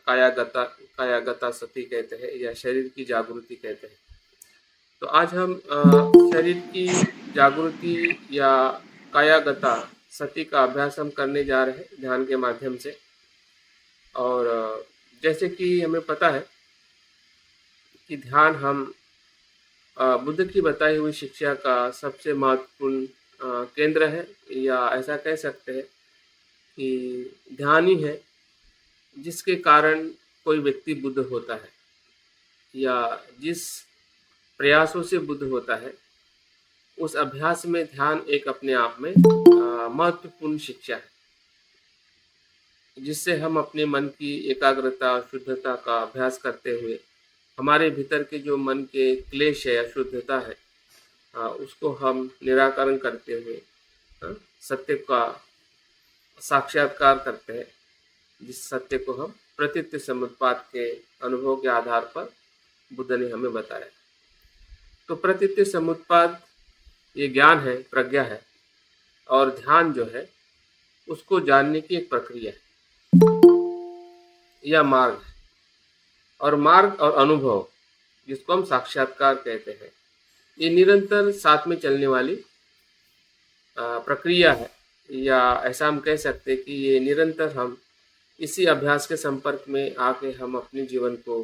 कायागता सती कहते हैं या शरीर की जागृति कहते हैं। तो आज हम शरीर की जागृति या कायागता सती का अभ्यास हम करने जा रहे हैं ध्यान के माध्यम से। और जैसे कि हमें पता है कि ध्यान हम बुद्ध की बताई हुई शिक्षा का सबसे महत्वपूर्ण केंद्र है, या ऐसा कह सकते हैं कि ध्यान ही है जिसके कारण कोई व्यक्ति बुद्ध होता है, या जिस प्रयासों से बुद्ध होता है उस अभ्यास में ध्यान एक अपने आप में महत्वपूर्ण शिक्षा है, जिससे हम अपने मन की एकाग्रता और शुद्धता का अभ्यास करते हुए हमारे भीतर के जो मन के क्लेश है, अशुद्धता है, उसको हम निराकरण करते हुए सत्य का साक्षात्कार करते हैं, जिस सत्य को हम प्रतीत्य समुत्पाद के अनुभव के आधार पर बुद्ध ने हमें बताया। तो प्रतीत्य समुत्पाद ये ज्ञान है, प्रज्ञा है, और ध्यान जो है उसको जानने की एक प्रक्रिया है या मार्ग है। और मार्ग और अनुभव जिसको हम साक्षात्कार कहते हैं, ये निरंतर साथ में चलने वाली प्रक्रिया है, या ऐसा हम कह सकते हैं कि ये निरंतर हम इसी अभ्यास के संपर्क में आके हम अपने जीवन को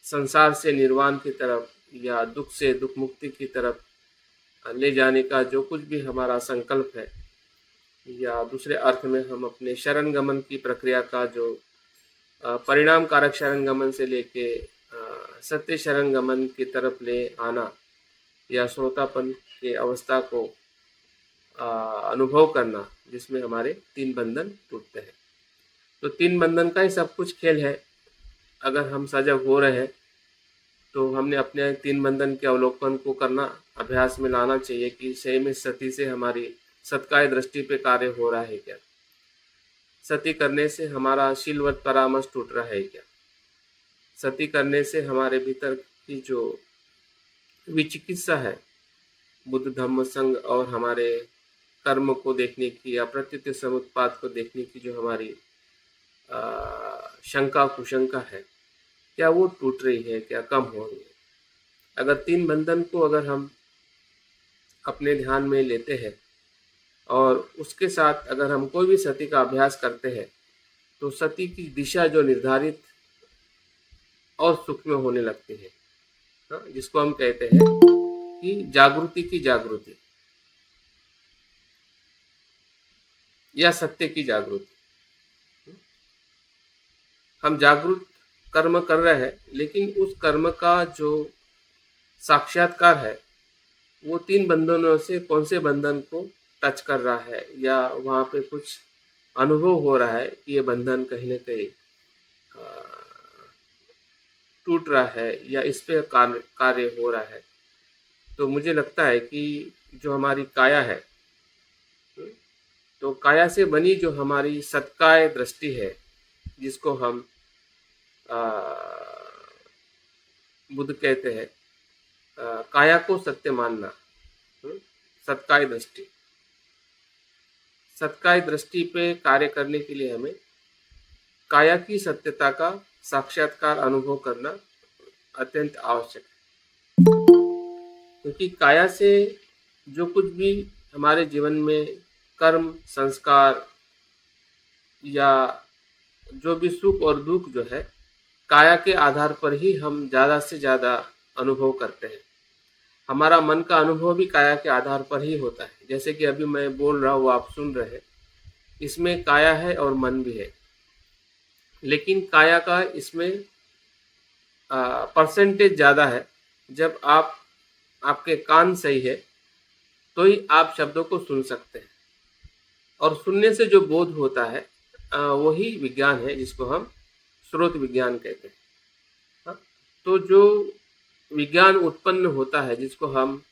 संसार से निर्वाण की तरफ या दुख से दुख मुक्ति की तरफ ले जाने का जो कुछ भी हमारा संकल्प है, या दूसरे अर्थ में हम अपने शरण गमन की प्रक्रिया का जो परिणाम कारक शरण गमन से लेके सत्य शरण गमन की तरफ ले आना, या श्रोतापन के अवस्था को अनुभव करना, जिसमें हमारे 3 बंधन टूटते हैं। तो 3 बंधन का ही सब कुछ खेल है। अगर हम सजग हो रहे हैं तो हमने अपने 3 बंधन के अवलोकन को करना, अभ्यास में लाना चाहिए कि सही में सती से हमारी सत्काय दृष्टि पे कार्य हो रहा है क्या, सती करने से हमारा शीलवत परामर्श टूट रहा है क्या, सती करने से हमारे भीतर की जो विचिकित्सा है बुद्ध धम्म संघ और हमारे कर्म को देखने की या प्रतीत्य समुत्पाद को देखने की जो हमारी शंका कुशंका है, क्या वो टूट रही है, क्या कम हो रही है। अगर 3 बंधन को अगर हम अपने ध्यान में लेते हैं और उसके साथ अगर हम कोई भी सती का अभ्यास करते हैं, तो सती की दिशा जो निर्धारित और सूक्ष्म होने लगती है, जिसको हम कहते हैं कि जागृति की जागृति या सत्य की जागृति। हम जागृत कर्म कर रहे हैं, लेकिन उस कर्म का जो साक्षात्कार है वो 3 बंधनों से कौन से बंधन को टच कर रहा है, या वहाँ पे कुछ अनुभव हो रहा है कि ये बंधन कहीं न कहीं टूट रहा है या इस पे कार्य हो रहा है। तो मुझे लगता है कि जो हमारी काया है, तो काया से बनी जो हमारी सत्काय दृष्टि है, जिसको हम बुद्ध कहते हैं काया को सत्य मानना, सत्काय दृष्टि। सत्काय दृष्टि पे कार्य करने के लिए हमें काया की सत्यता का साक्षात्कार अनुभव करना अत्यंत आवश्यक है, क्योंकि काया से जो कुछ भी हमारे जीवन में कर्म संस्कार या जो भी सुख और दुख जो है, काया के आधार पर ही हम ज़्यादा से ज़्यादा अनुभव करते हैं। हमारा मन का अनुभव भी काया के आधार पर ही होता है। जैसे कि अभी मैं बोल रहा हूँ, आप सुन रहे हैं, इसमें काया है और मन भी है, लेकिन काया का इसमें परसेंटेज ज़्यादा है। जब आपके कान सही है तो ही आप शब्दों को सुन सकते हैं, और सुनने से जो बोध होता है वही विज्ञान है, जिसको हम स्रोत विज्ञान कहते हैं। तो जो विज्ञान उत्पन्न होता है, जिसको हम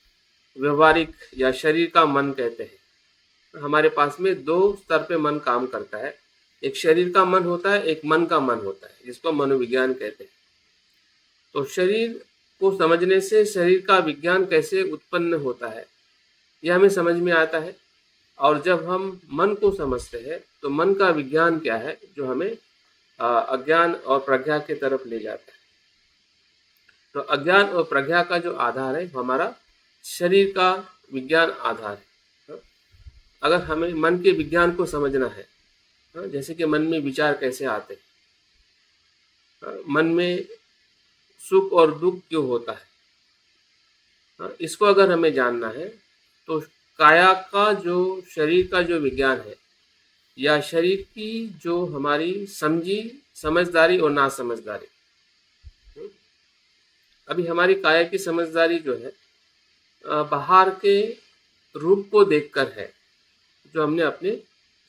व्यवहारिक या शरीर का मन कहते हैं, हमारे पास में 2 स्तर पे मन काम करता है। एक शरीर का मन होता है, एक मन का मन होता है, जिसको मनोविज्ञान कहते हैं। तो शरीर को समझने से शरीर का विज्ञान कैसे उत्पन्न होता है, यह हमें समझ में आता है। और जब हम मन को समझते हैं तो मन का विज्ञान क्या है जो हमें अज्ञान और प्रज्ञा की तरफ ले जाता है। तो अज्ञान और प्रज्ञा का जो आधार है हमारा शरीर का विज्ञान आधार है। हाँ, अगर हमें मन के विज्ञान को समझना है, हाँ, जैसे कि मन में विचार कैसे आते हैं, हाँ, मन में सुख और दुख क्यों होता है, हाँ, इसको अगर हमें जानना है तो काया का जो शरीर का जो विज्ञान है या शरीर की जो हमारी समझदारी और ना समझदारी, अभी हमारी काया की समझदारी जो है बाहर के रूप को देखकर है, जो हमने अपने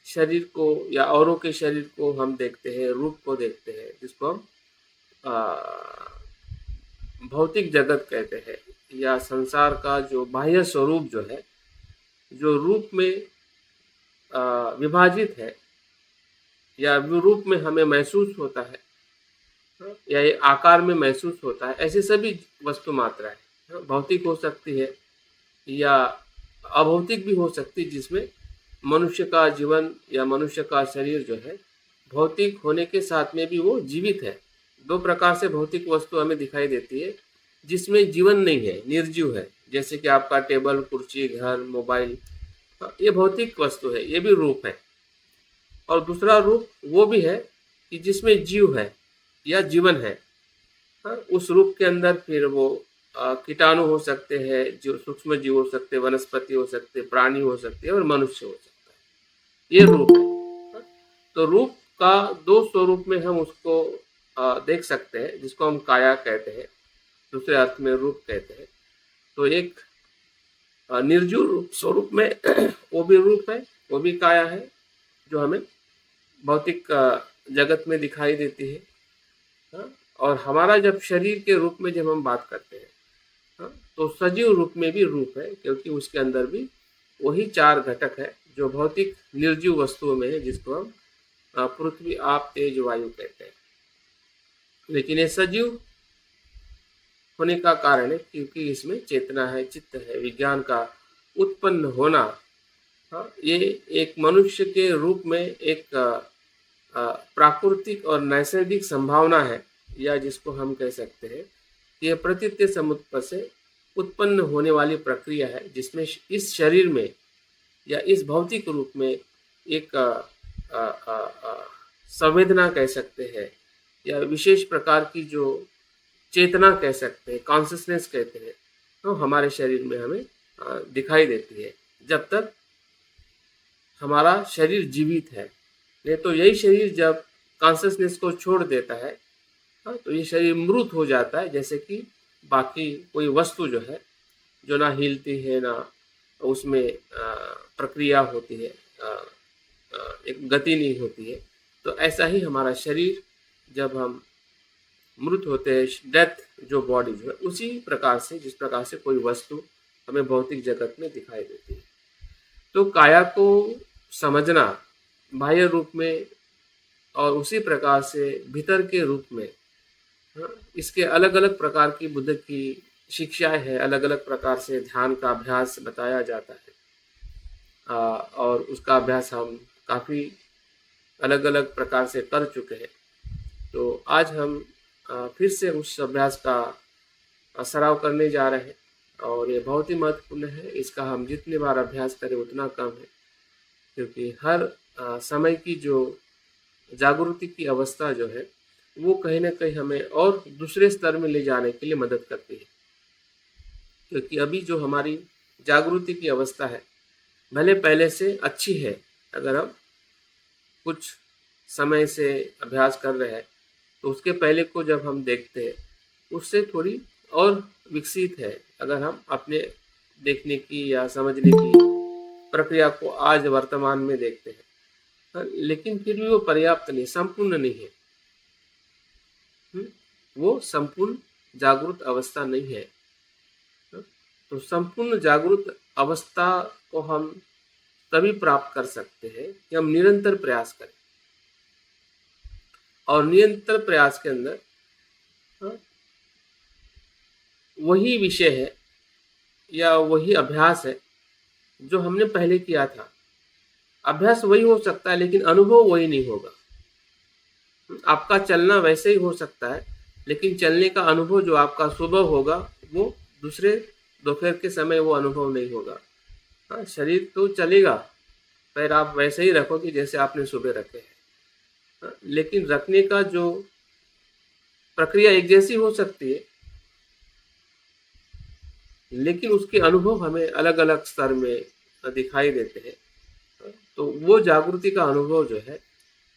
शरीर को या औरों के शरीर को हम देखते हैं, रूप को देखते हैं, जिसको हम भौतिक जगत कहते हैं, या संसार का जो बाह्य स्वरूप जो है, जो रूप में विभाजित है या रूप में हमें महसूस होता है, या ये आकार में महसूस होता है, ऐसी सभी वस्तु मात्राएं भौतिक हो सकती है या अभौतिक भी हो सकती है, जिसमें मनुष्य का जीवन या मनुष्य का शरीर जो है भौतिक होने के साथ में भी वो जीवित है। दो प्रकार से भौतिक वस्तु हमें दिखाई देती है जिसमें जीवन नहीं है, निर्जीव है, जैसे कि आपका टेबल, कुर्सी, घर, मोबाइल, ये भौतिक वस्तु है, ये भी रूप है। और दूसरा रूप वो भी है कि जिसमें जीव है या जीवन है, उस रूप के अंदर फिर वो कीटाणु हो सकते हैं, जो सूक्ष्म जीव हो सकते हैं, वनस्पति हो सकते हैं, प्राणी हो सकते हैं और मनुष्य हो सकता है। ये रूप है। तो रूप का दो स्वरूप में हम उसको देख सकते हैं, जिसको हम काया कहते हैं, दूसरे अर्थ में रूप कहते हैं। तो एक निर्जीव रूप स्वरूप में वो भी रूप है, वो भी काया है, जो हमें भौतिक जगत में दिखाई देती है। हाँ? और हमारा जब शरीर के रूप में जब हम बात करते हैं, हाँ, तो सजीव रूप में भी रूप है, क्योंकि उसके अंदर भी वही चार घटक है जो भौतिक निर्जीव वस्तुओं में है, जिसको हम पृथ्वी, आप, तेज, वायु कहते हैं। लेकिन ये सजीव होने का कारण है क्योंकि इसमें चेतना है, चित्त है, विज्ञान का उत्पन्न होना। हाँ, ये एक मनुष्य के रूप में एक प्राकृतिक और नैसर्गिक संभावना है, या जिसको हम कह सकते हैं कि यह प्रतीत्य समुत्पन्न से उत्पन्न होने वाली प्रक्रिया है, जिसमें इस शरीर में या इस भौतिक रूप में एक संवेदना कह सकते हैं, या विशेष प्रकार की जो चेतना कह सकते हैं, कॉन्शियसनेस कहते हैं, तो हमारे शरीर में हमें दिखाई देती है जब तक हमारा शरीर जीवित है। नहीं तो यही शरीर जब कॉन्शियसनेस को छोड़ देता है, तो ये शरीर मृत हो जाता है, जैसे कि बाकी कोई वस्तु जो है, जो ना हिलती है, ना उसमें प्रक्रिया होती है, एक गति नहीं होती है। तो ऐसा ही हमारा शरीर जब हम मृत होते हैं, डेथ जो बॉडी जो है, उसी प्रकार से जिस प्रकार से कोई वस्तु हमें भौतिक जगत में दिखाई देती है। तो काया को समझना बाह्य रूप में और उसी प्रकार से भीतर के रूप में, इसके अलग अलग प्रकार की बुद्ध की शिक्षाएं है, अलग अलग प्रकार से ध्यान का अभ्यास बताया जाता है, और उसका अभ्यास हम काफ़ी अलग अलग प्रकार से कर चुके हैं। तो आज हम फिर से उस अभ्यास का सराव करने जा रहे हैं, और ये बहुत ही महत्वपूर्ण है। इसका हम जितनी बार अभ्यास करें उतना कम है, क्योंकि हर समय की जो जागृति की अवस्था जो है, वो कहीं ना कहीं हमें और दूसरे स्तर में ले जाने के लिए मदद करती है। क्योंकि अभी जो हमारी जागृति की अवस्था है, भले पहले से अच्छी है, अगर हम कुछ समय से अभ्यास कर रहे हैं, तो उसके पहले को जब हम देखते हैं, उससे थोड़ी और विकसित है। अगर हम अपने देखने की या समझने की प्रक्रिया को आज वर्तमान में देखते हैं, लेकिन फिर भी वो पर्याप्त नहीं, संपूर्ण नहीं है। वो संपूर्ण जागृत अवस्था नहीं है। तो संपूर्ण जागृत अवस्था को हम तभी प्राप्त कर सकते हैं कि हम निरंतर प्रयास करें, और निरंतर प्रयास के अंदर वही विषय है या वही अभ्यास है जो हमने पहले किया था। अभ्यास वही हो सकता है लेकिन अनुभव वही नहीं होगा। आपका चलना वैसे ही हो सकता है लेकिन चलने का अनुभव जो आपका सुबह होगा वो दूसरे दोपहर के समय वो अनुभव नहीं होगा। हाँ, शरीर तो चलेगा, पैर आप वैसे ही रखोगे जैसे आपने सुबह रखे हैं। हाँ, लेकिन रखने का जो प्रक्रिया एक जैसी हो सकती है लेकिन उसके अनुभव हमें अलग अलग स्तर में दिखाई देते हैं। तो वो जागृति का अनुभव जो है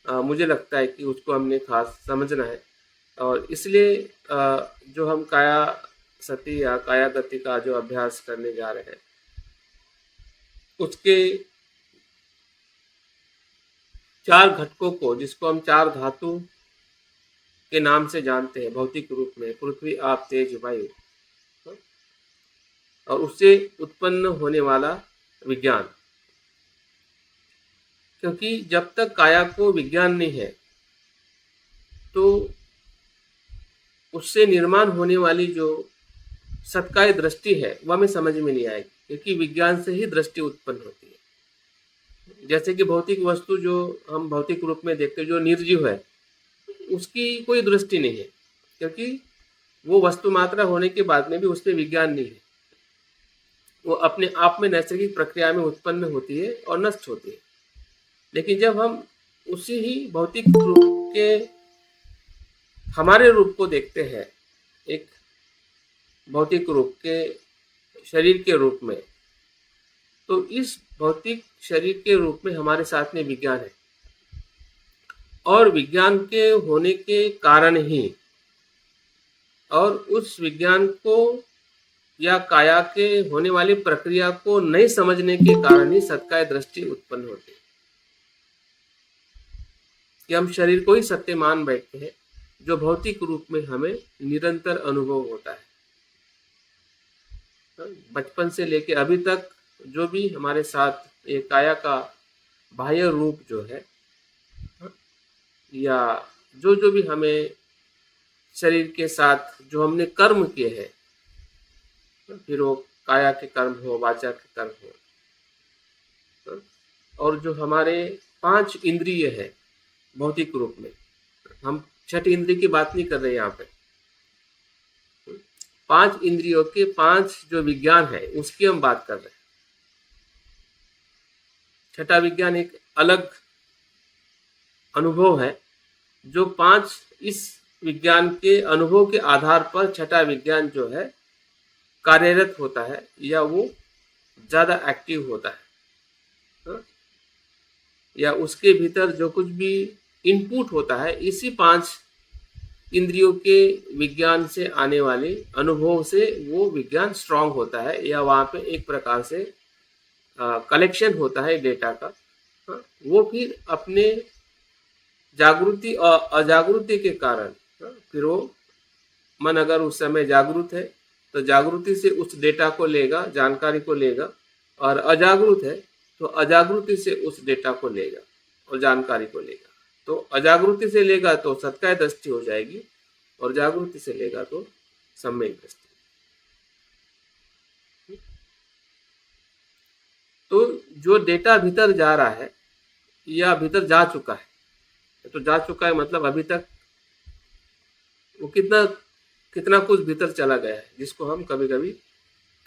मुझे लगता है कि उसको हमने खास समझना है। और इसलिए जो हम काया सती या काया गति का जो अभ्यास करने जा रहे हैं उसके 4 घटकों को, जिसको हम 4 धातु के नाम से जानते हैं भौतिक रूप में, पृथ्वी, आप, तेज, वायु, और उससे उत्पन्न होने वाला विज्ञान। क्योंकि जब तक काया को विज्ञान नहीं है तो उससे निर्माण होने वाली जो सत्काय दृष्टि है वह हमें समझ में नहीं आएगी, क्योंकि विज्ञान से ही दृष्टि उत्पन्न होती है। जैसे कि भौतिक वस्तु जो हम भौतिक रूप में देखते हैं, जो निर्जीव है, उसकी कोई दृष्टि नहीं है, क्योंकि वो वस्तु मात्रा होने के बाद में भी उसमें विज्ञान नहीं है। वो अपने आप में नैसर्गिक प्रक्रिया में उत्पन्न होती है और नष्ट होती है। लेकिन जब हम उसी ही भौतिक रूप के हमारे रूप को देखते हैं, एक भौतिक रूप के शरीर के रूप में, तो इस भौतिक शरीर के रूप में हमारे साथ में विज्ञान है, और विज्ञान के होने के कारण ही, और उस विज्ञान को या काया के होने वाली प्रक्रिया को नहीं समझने के कारण ही सत्काय दृष्टि उत्पन्न होती है, कि हम शरीर को ही सत्य मान बैठते हैं जो भौतिक रूप में हमें निरंतर अनुभव होता है। बचपन से लेके अभी तक जो भी हमारे साथ ये काया का बाह्य रूप जो है, या जो जो भी हमें शरीर के साथ जो हमने कर्म किए हैं, फिर वो काया के कर्म हो, वाचा के कर्म हो, और जो हमारे 5 इंद्रिय है भौतिक रूप में, हम 6ठी इंद्रिय की बात नहीं कर रहे यहाँ पे, 5 इंद्रियों के 5 जो विज्ञान है उसकी हम बात कर रहे हैं। 6ठा विज्ञान एक अलग अनुभव है, जो 5 इस विज्ञान के अनुभव के आधार पर 6ठा विज्ञान जो है कार्यरत होता है, या वो ज़्यादा एक्टिव होता है, या उसके भीतर जो कुछ भी इनपुट होता है इसी 5 इंद्रियों के विज्ञान से आने वाले अनुभव से वो विज्ञान स्ट्रांग होता है, या वहाँ पे एक प्रकार से कलेक्शन होता है डेटा का। वो फिर अपने जागृति और अजागृति के कारण, फिर वो मन अगर उस समय जागृत है तो जागृति से उस डेटा को लेगा, जानकारी को लेगा, और अजागृत है तो अजागृति से उस डेटा को लेगा और जानकारी को लेगा। तो अजागृति से लेगा तो सत्काय दृष्टि हो जाएगी, और जागृति से लेगा तो सम्यक दृष्टि। तो जो डेटा भीतर जा रहा है या भीतर जा चुका है, तो जा चुका है मतलब अभी तक वो कितना कुछ भीतर चला गया है, जिसको हम कभी कभी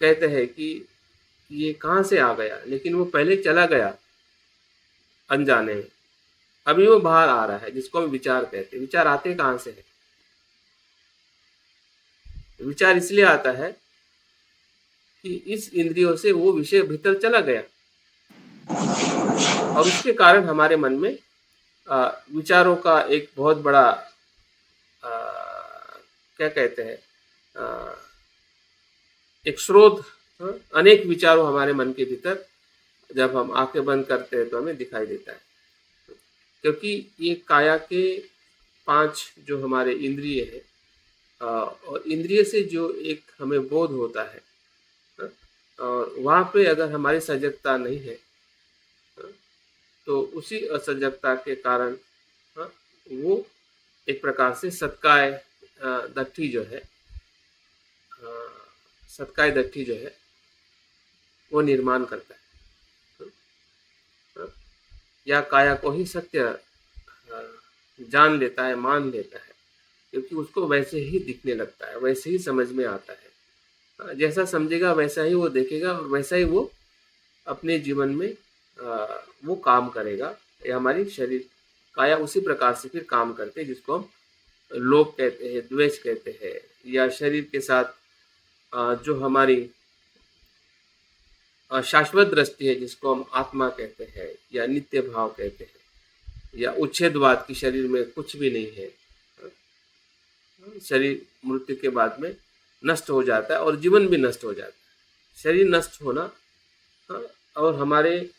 कहते हैं कि ये कहाँ से आ गया, लेकिन वो पहले चला गया अनजाने में, अभी वो बाहर आ रहा है, जिसको हम विचार कहते हैं। विचार आते कहाँ से है? विचार इसलिए आता है कि इस इंद्रियों से वो विषय भीतर चला गया, और उसके कारण हमारे मन में विचारों का एक बहुत बड़ा क्या कहते हैं, एक स्रोत, अनेक विचारों हमारे मन के भीतर जब हम आंखें बंद करते हैं तो हमें दिखाई देता है। क्योंकि ये काया के 5 जो हमारे इंद्रिय है, और इंद्रिय से जो एक हमें बोध होता है, और वहाँ पे अगर हमारी सजगता नहीं है तो उसी असजगता के कारण वो एक प्रकार से सत्काय दट्ठी जो है, सत्काय दट्ठी जो है वो निर्माण करता है। या काया को ही सत्य जान लेता है, मान लेता है, क्योंकि उसको वैसे ही दिखने लगता है, वैसे ही समझ में आता है। जैसा समझेगा वैसा ही वो देखेगा और वैसा ही वो अपने जीवन में वो काम करेगा। ये हमारी शरीर काया उसी प्रकार से फिर काम करते हैं, जिसको हम लोभ कहते हैं, द्वेष कहते हैं, या शरीर के साथ जो हमारी शाश्वत दृष्टि है, जिसको हम आत्मा कहते हैं या नित्य भाव कहते हैं, या उच्छेदवाद की शरीर में कुछ भी नहीं है, शरीर मृत्यु के बाद में नष्ट हो जाता है और जीवन भी नष्ट हो जाता है। शरीर नष्ट होना और हमारे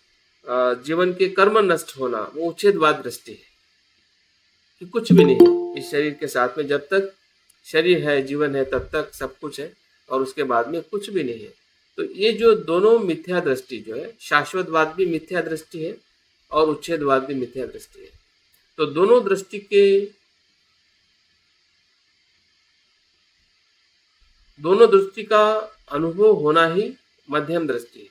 जीवन के कर्म नष्ट होना, वो उच्छेदवाद दृष्टि है कि कुछ भी नहीं है इस शरीर के साथ में। जब तक शरीर है, जीवन है, तब तक सब कुछ है और उसके बाद में कुछ भी नहीं है। तो ये जो दोनों मिथ्या दृष्टि जो है, शाश्वतवाद भी मिथ्या दृष्टि है और उच्छेदवाद भी मिथ्या दृष्टि है। तो दोनों दृष्टि का अनुभव होना ही मध्यम दृष्टि है।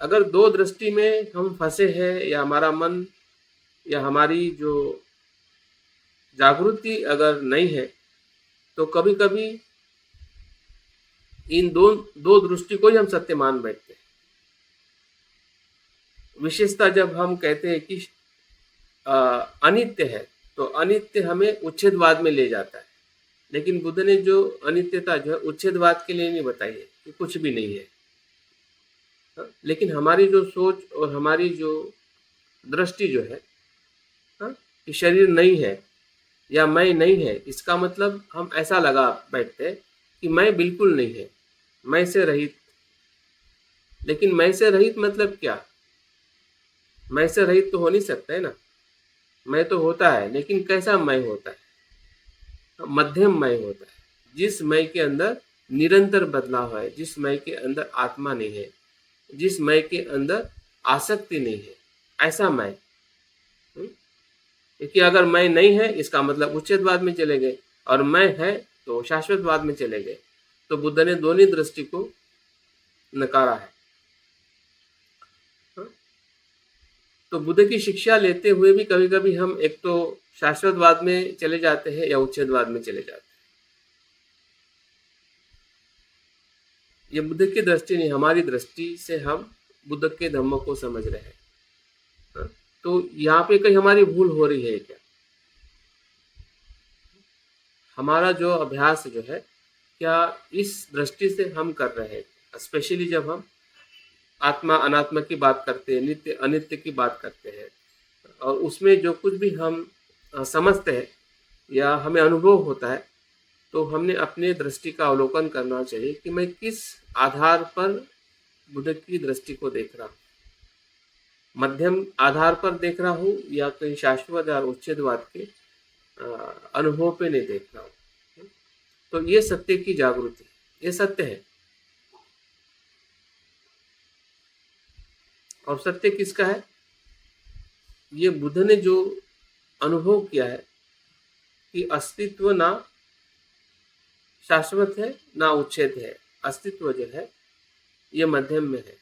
अगर दो दृष्टि में हम फंसे हैं, या हमारा मन या हमारी जो जागृति अगर नहीं है, तो कभी कभी इन दो दृष्टि को ही हम सत्य मान बैठते हैं। विशेषता जब हम कहते हैं कि अनित्य है, तो अनित्य हमें उच्छेदवाद में ले जाता है। लेकिन बुद्ध ने जो अनित्यता जो है उच्छेदवाद के लिए नहीं बताई है कि कुछ भी नहीं है। लेकिन हमारी जो सोच और हमारी जो दृष्टि जो है कि शरीर नहीं है या मैं नहीं है, इसका मतलब हम ऐसा लगा बैठते हैं कि मैं बिल्कुल नहीं है, मैं से रहित। लेकिन मैं से रहित मतलब क्या? मैं से रहित तो हो नहीं सकता है ना। मैं तो होता है, लेकिन कैसा मैं होता है? मध्यम मैं होता है, जिस मैं के अंदर निरंतर बदलाव है, जिस मैं के अंदर आत्मा नहीं है, जिस मैं के अंदर आसक्ति नहीं है, ऐसा मैं। क्योंकि अगर मैं नहीं है, इसका मतलब उच्छेदवाद में चले गए, और मैं है तो शाश्वतवाद में चले गए। तो बुद्ध ने दोनों दृष्टि को नकारा है। तो बुद्ध की शिक्षा लेते हुए भी कभी कभी हम एक तो शाश्वतवाद में चले जाते हैं या उच्छेदवाद में चले जाते हैं। ये बुद्ध की दृष्टि नहीं, हमारी दृष्टि से हम बुद्ध के धम्म को समझ रहे हैं। तो यहाँ पे कहीं हमारी भूल हो रही है क्या? हमारा जो अभ्यास जो है, क्या इस दृष्टि से हम कर रहे हैं? स्पेशली जब हम आत्मा अनात्मा की बात करते हैं, नित्य अनित्य की बात करते हैं, और उसमें जो कुछ भी हम समझते हैं या हमें अनुभव होता है, तो हमने अपने दृष्टि का अवलोकन करना चाहिए कि मैं किस आधार पर बुद्ध की दृष्टि को देख रहा हूँ। मध्यम आधार पर देख रहा हूँ या कहीं शाश्वत और उच्छेदवाद के अनुभव पे नहीं देख रहा हूँ। तो ये सत्य की जागृति, ये सत्य है। और सत्य किसका है? ये बुद्ध ने जो अनुभव किया है कि अस्तित्व ना शाश्वत है ना उच्छेद है, अस्तित्व जो है ये मध्यम में है।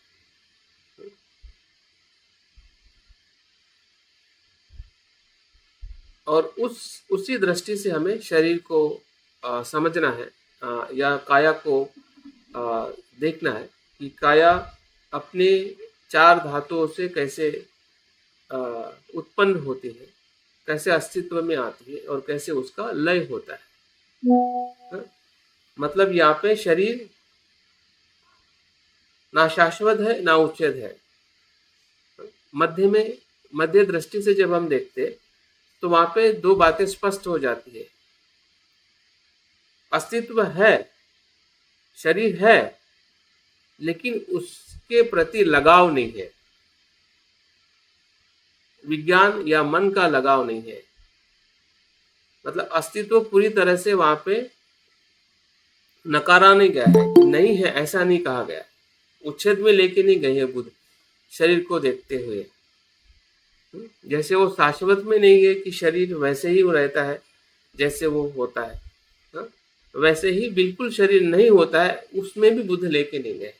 और उसी दृष्टि से हमें शरीर को समझना है, या काया को देखना है कि काया अपने चार धातुओं से कैसे उत्पन्न होती है, कैसे अस्तित्व में आती है और कैसे उसका लय होता है। मतलब यहाँ पे शरीर ना शाश्वत है ना उच्छेद है। मध्य दृष्टि से जब हम देखते तो वहां पे दो बातें स्पष्ट हो जाती है। अस्तित्व है, शरीर है, लेकिन उसके प्रति लगाव नहीं है, विज्ञान या मन का लगाव नहीं है। मतलब अस्तित्व पूरी तरह से वहां पे नकारा नहीं गया है, नहीं है ऐसा नहीं कहा गया, उच्छेद में लेके नहीं गए हैं बुद्ध शरीर को देखते हुए। जैसे वो शाश्वत में नहीं है कि शरीर वैसे ही वो रहता है जैसे वो होता है, वैसे ही बिल्कुल शरीर नहीं होता है, उसमें भी बुद्ध लेके नहीं गए।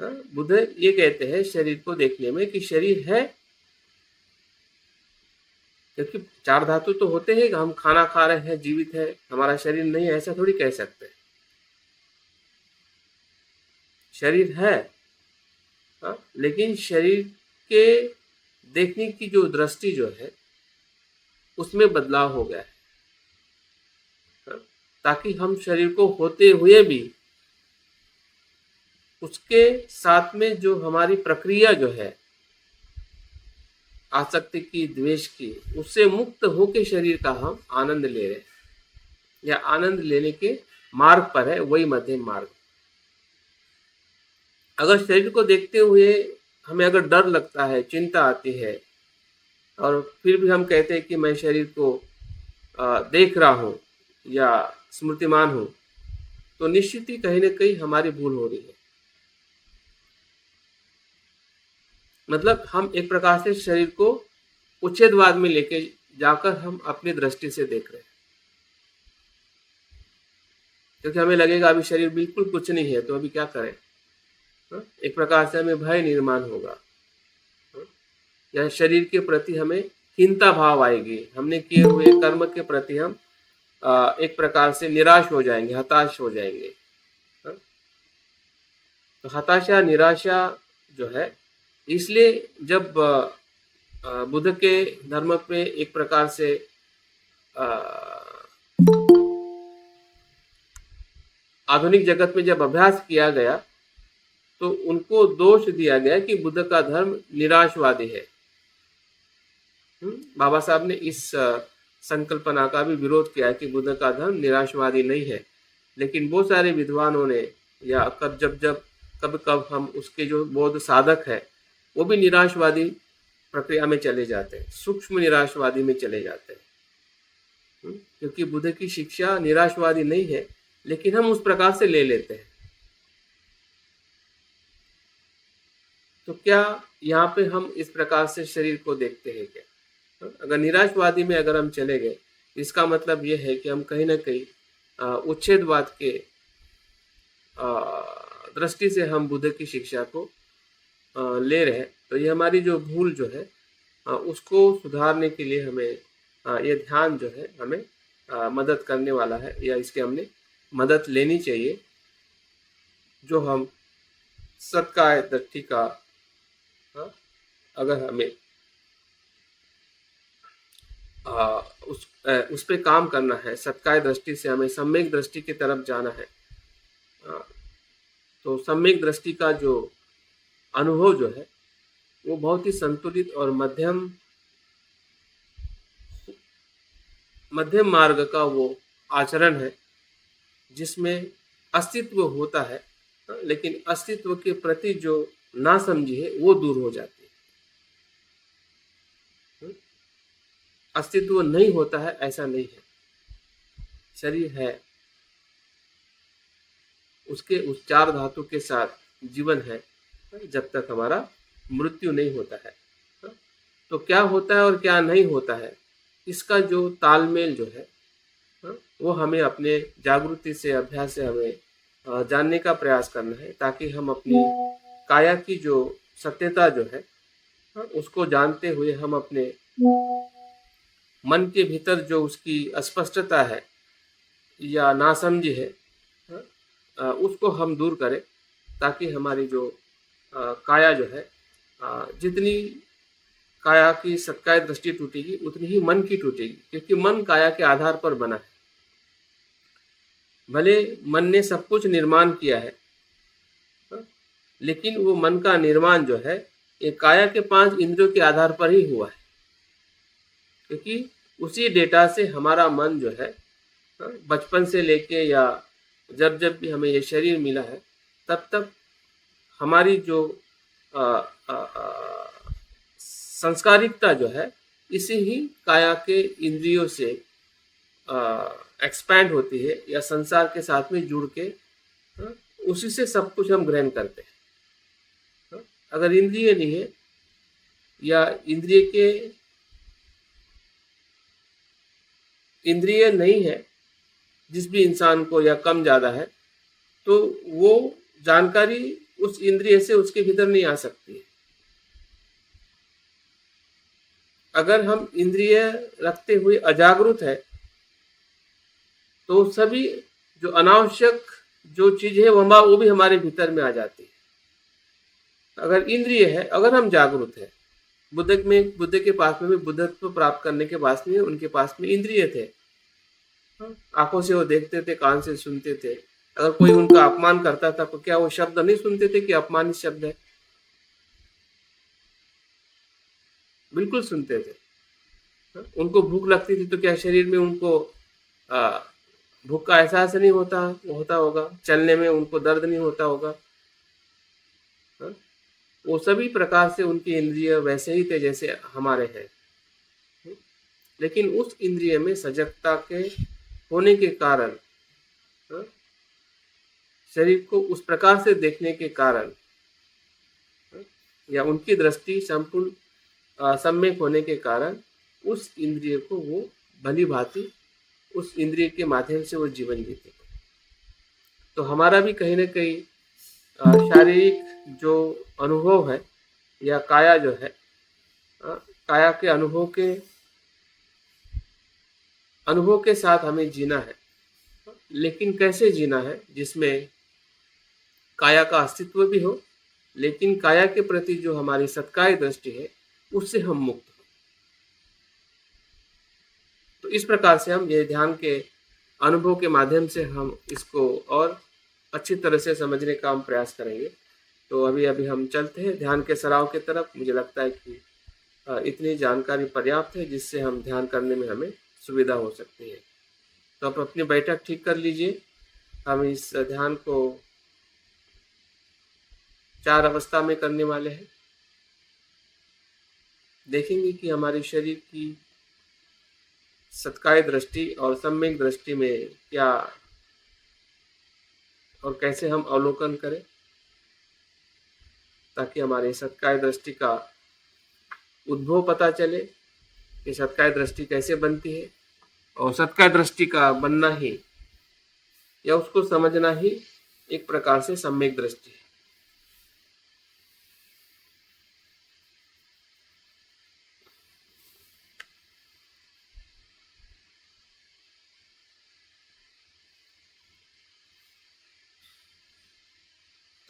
बुद्ध ये कहते हैं शरीर को देखने में कि शरीर है, क्योंकि चार धातु तो होते हैं कि हम खाना खा रहे हैं, जीवित है, हमारा शरीर नहीं है, ऐसा थोड़ी कह सकते हैं। शरीर है, लेकिन शरीर के देखने की जो दृष्टि जो है उसमें बदलाव हो गया है, ताकि हम शरीर को होते हुए भी उसके साथ में जो हमारी प्रक्रिया जो है आसक्ति की, द्वेष की, उससे मुक्त होके शरीर का हम आनंद ले रहे हैं, या आनंद लेने के मार्ग पर है, वही मध्यम मार्ग। अगर शरीर को देखते हुए हमें अगर डर लगता है, चिंता आती है, और फिर भी हम कहते हैं कि मैं शरीर को देख रहा हूँ या स्मृतिमान हूँ, तो निश्चित ही कहीं न कहीं हमारी भूल हो रही है। मतलब हम एक प्रकार से शरीर को उच्छेदवाद में लेके जाकर हम अपनी दृष्टि से देख रहे हैं, क्योंकि हमें लगेगा अभी शरीर बिल्कुल कुछ नहीं है, तो अभी क्या करें। एक प्रकार से हमें भय निर्माण होगा, या शरीर के प्रति हमें हीनता भाव आएगी, हमने किए हुए कर्म के प्रति हम एक प्रकार से निराश हो जाएंगे, हताश हो जाएंगे। तो हताशा, निराशा जो है, इसलिए जब बुद्ध के धर्म पे एक प्रकार से आधुनिक जगत में जब अभ्यास किया गया, तो उनको दोष दिया गया कि बुद्ध का धर्म निराशवादी है। बाबा साहब ने इस संकल्पना का भी विरोध किया कि बुद्ध का धर्म निराशवादी नहीं है, लेकिन बहुत सारे विद्वानों ने, या कब हम उसके जो बौद्ध साधक है वो भी निराशवादी प्रक्रिया में चले जाते हैं, सूक्ष्म निराशवादी में चले जाते हैं, क्योंकि बुद्ध की शिक्षा निराशवादी नहीं है, लेकिन हम उस प्रकार से ले लेते हैं। तो क्या यहाँ पे हम इस प्रकार से शरीर को देखते हैं क्या? अगर निराशवादी में अगर हम चले गए, इसका मतलब ये है कि हम कहीं ना कहीं उच्छेदवाद के दृष्टि से हम बुद्ध की शिक्षा को ले रहे हैं। तो ये हमारी जो भूल जो है उसको सुधारने के लिए हमें ये ध्यान जो है हमें मदद करने वाला है, या इसके हमने मदद लेनी चाहिए, जो हम सत्काय दृष्टि का अगर हमें उस पे काम करना है, सत्काय दृष्टि से हमें सम्यक दृष्टि की तरफ जाना है, तो सम्यक दृष्टि का जो अनुभव जो है वो बहुत ही संतुलित और मध्यम मार्ग का वो आचरण है, जिसमें अस्तित्व होता है, लेकिन अस्तित्व के प्रति जो नासमझी है वो दूर हो जाती है। अस्तित्व नहीं होता है ऐसा नहीं है, शरीर है, उसके उस चार धातु के साथ जीवन है जब तक हमारा मृत्यु नहीं होता है। तो क्या होता है और क्या नहीं होता है, इसका जो तालमेल जो है वो हमें अपने जागृति से, अभ्यास से हमें जानने का प्रयास करना है, ताकि हम अपनी काया की जो सत्यता जो है उसको जानते हुए हम अपने मन के भीतर जो उसकी अस्पष्टता है या नासमझी है उसको हम दूर करें, ताकि हमारी जो काया जो है, जितनी काया की सत्काय दृष्टि टूटेगी उतनी ही मन की टूटेगी, क्योंकि मन काया के आधार पर बना है। भले मन ने सब कुछ निर्माण किया है, लेकिन वो मन का निर्माण जो है ये काया के 5 इंद्रियों के आधार पर ही हुआ है, क्योंकि उसी डेटा से हमारा मन जो है बचपन से लेके या जब भी हमें ये शरीर मिला है तब तक हमारी जो संस्कारिकता जो है इसी ही काया के इंद्रियों से एक्सपैंड होती है, या संसार के साथ में जुड़ के उसी से सब कुछ हम ग्रहण करते हैं। अगर इंद्रिय नहीं है या इंद्रिय नहीं है जिस भी इंसान को, या कम ज़्यादा है, तो वो जानकारी उस इंद्रिय से उसके भीतर नहीं आ सकती है। अगर हम इंद्रिय रखते हुए अजागरूक है तो सभी जो अनावश्यक जो चीज है वो भी हमारे भीतर में आ जाती है। अगर इंद्रिय है, अगर हम जागरूक है, बुद्ध के पास में भी बुद्धत्व प्राप्त करने के बाद में उनके पास में इंद्रिय थे। आंखों से वो देखते थे, कान से सुनते थे। अगर कोई उनका अपमान करता था तो क्या वो शब्द नहीं सुनते थे कि अपमानित शब्द है? बिल्कुल सुनते थे। उनको भूख लगती थी तो क्या शरीर में उनको आ, भूख का एहसास नहीं होता होगा? चलने में उनको दर्द नहीं होता होगा? हाँ? वो सभी प्रकार से उनकी इंद्रिय वैसे ही थे जैसे हमारे हैं। लेकिन उस इंद्रिय में सजगता के होने के कारण, हाँ, शरीर को उस प्रकार से देखने के कारण, हाँ, या उनकी दृष्टि संपूर्ण सम्यक होने के कारण उस इंद्रिय को वो भली भांति उस इंद्रिय के माध्यम से वो जीवन जीते। तो हमारा भी कहीं न कहीं शारीरिक जो अनुभव है या काया जो है, काया के अनुभव के साथ हमें जीना है। लेकिन कैसे जीना है? जिसमें काया का अस्तित्व भी हो, लेकिन काया के प्रति जो हमारी सत्काय दृष्टि है उससे हम मुक्त हो। तो इस प्रकार से हम ये ध्यान के अनुभव के माध्यम से हम इसको और अच्छी तरह से समझने का हम प्रयास करेंगे। तो अभी अभी हम चलते हैं ध्यान के सराव की तरफ। मुझे लगता है कि इतनी जानकारी पर्याप्त है जिससे हम ध्यान करने में हमें सुविधा हो सकती है। तो आप अपनी बैठक ठीक कर लीजिए। हम इस ध्यान को 4 अवस्था में करने वाले हैं। देखेंगे कि हमारे शरीर की सत्काय दृष्टि और सम्यक दृष्टि में क्या और कैसे हम अवलोकन करें, ताकि हमारे सत्काय दृष्टि का उद्भव पता चले कि सत्काय दृष्टि कैसे बनती है, और सत्काय दृष्टि का बनना ही या उसको समझना ही एक प्रकार से सम्यक दृष्टि है।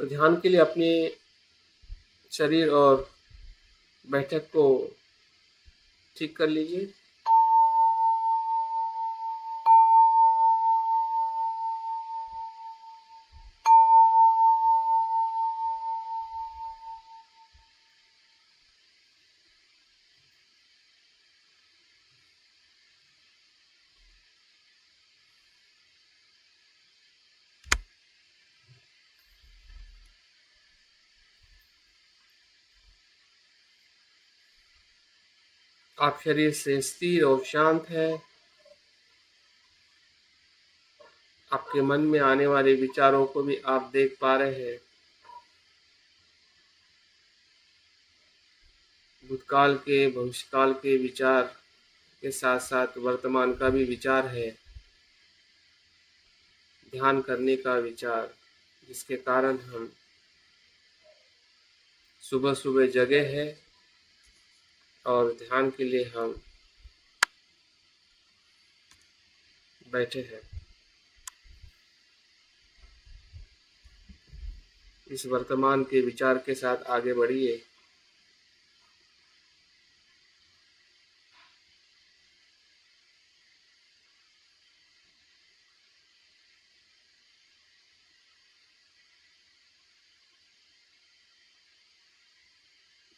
तो ध्यान के लिए अपने शरीर और बैठक को ठीक कर लीजिए। आप शरीर से स्थिर और शांत है। आपके मन में आने वाले विचारों को भी आप देख पा रहे हैं। भूतकाल के, भविष्यकाल के विचार के साथ साथ वर्तमान का भी विचार है, ध्यान करने का विचार, जिसके कारण हम सुबह सुबह जगे हैं और ध्यान के लिए हम बैठे हैं। इस वर्तमान के विचार के साथ आगे बढ़िए।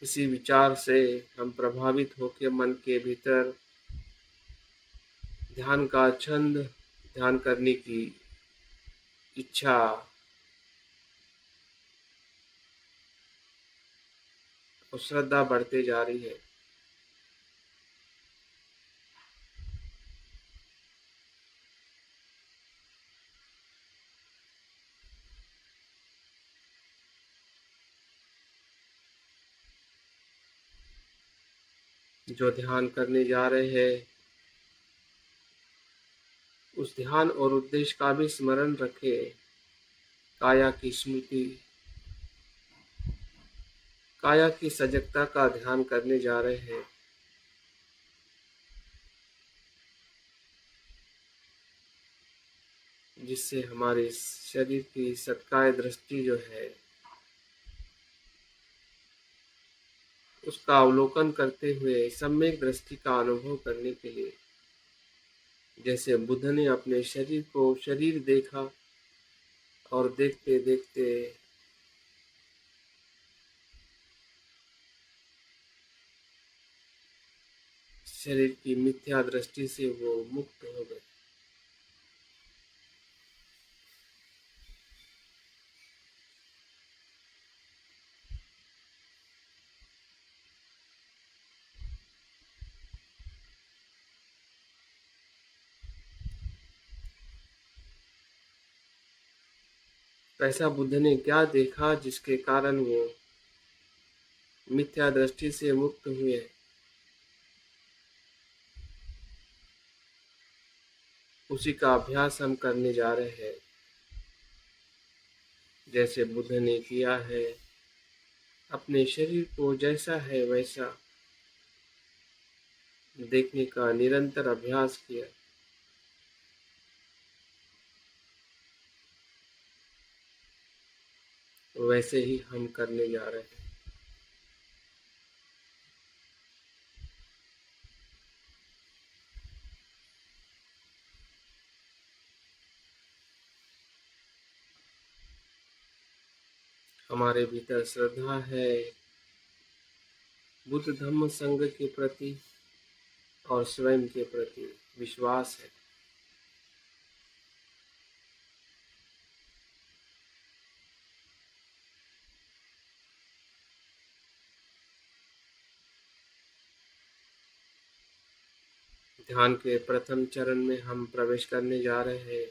इसी विचार से हम प्रभावित होकर मन के भीतर ध्यान का छंद, ध्यान करने की इच्छा और श्रद्धा बढ़ते जा रही है। जो ध्यान करने जा रहे हैं उस ध्यान और उद्देश्य का भी स्मरण रखें। काया की स्मृति, काया की सजगता का ध्यान करने जा रहे हैं, जिससे हमारे शरीर की सत्काय दृष्टि जो है उसका अवलोकन करते हुए सम्यक दृष्टि का अनुभव करने के लिए, जैसे बुद्ध ने अपने शरीर को शरीर देखा और देखते देखते शरीर की मिथ्या दृष्टि से वो मुक्त हो गए। तो ऐसा बुद्ध ने क्या देखा जिसके कारण वो मिथ्या दृष्टि से मुक्त हुए? उसी का अभ्यास हम करने जा रहे हैं, जैसे बुद्ध ने किया है। अपने शरीर को जैसा है वैसा देखने का निरंतर अभ्यास किया। वैसे ही हम करने जा रहे हैं। हमारे भीतर श्रद्धा है बुद्ध धम्म संघ के प्रति और स्वयं के प्रति विश्वास है। ध्यान के प्रथम चरण में हम प्रवेश करने जा रहे हैं।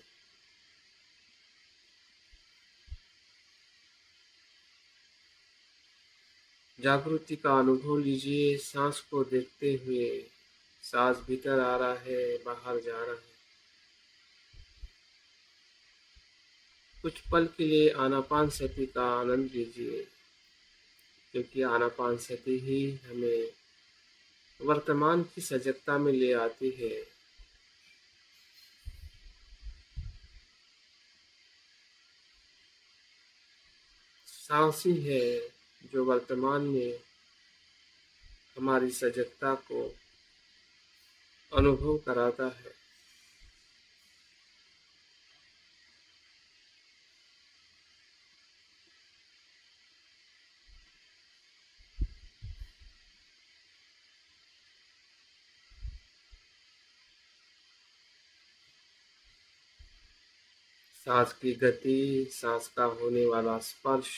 जागृति का अनुभव लीजिए, सांस को देखते हुए। सांस भीतर आ रहा है, बाहर जा रहा है। कुछ पल के लिए आनापानसति का आनंद लीजिए, क्योंकि आनापानसति ही हमें वर्तमान की सजगता में ले आती है। सांस ही है जो वर्तमान में हमारी सजगता को अनुभव कराता है। सांस की गति, सांस का होने वाला स्पर्श,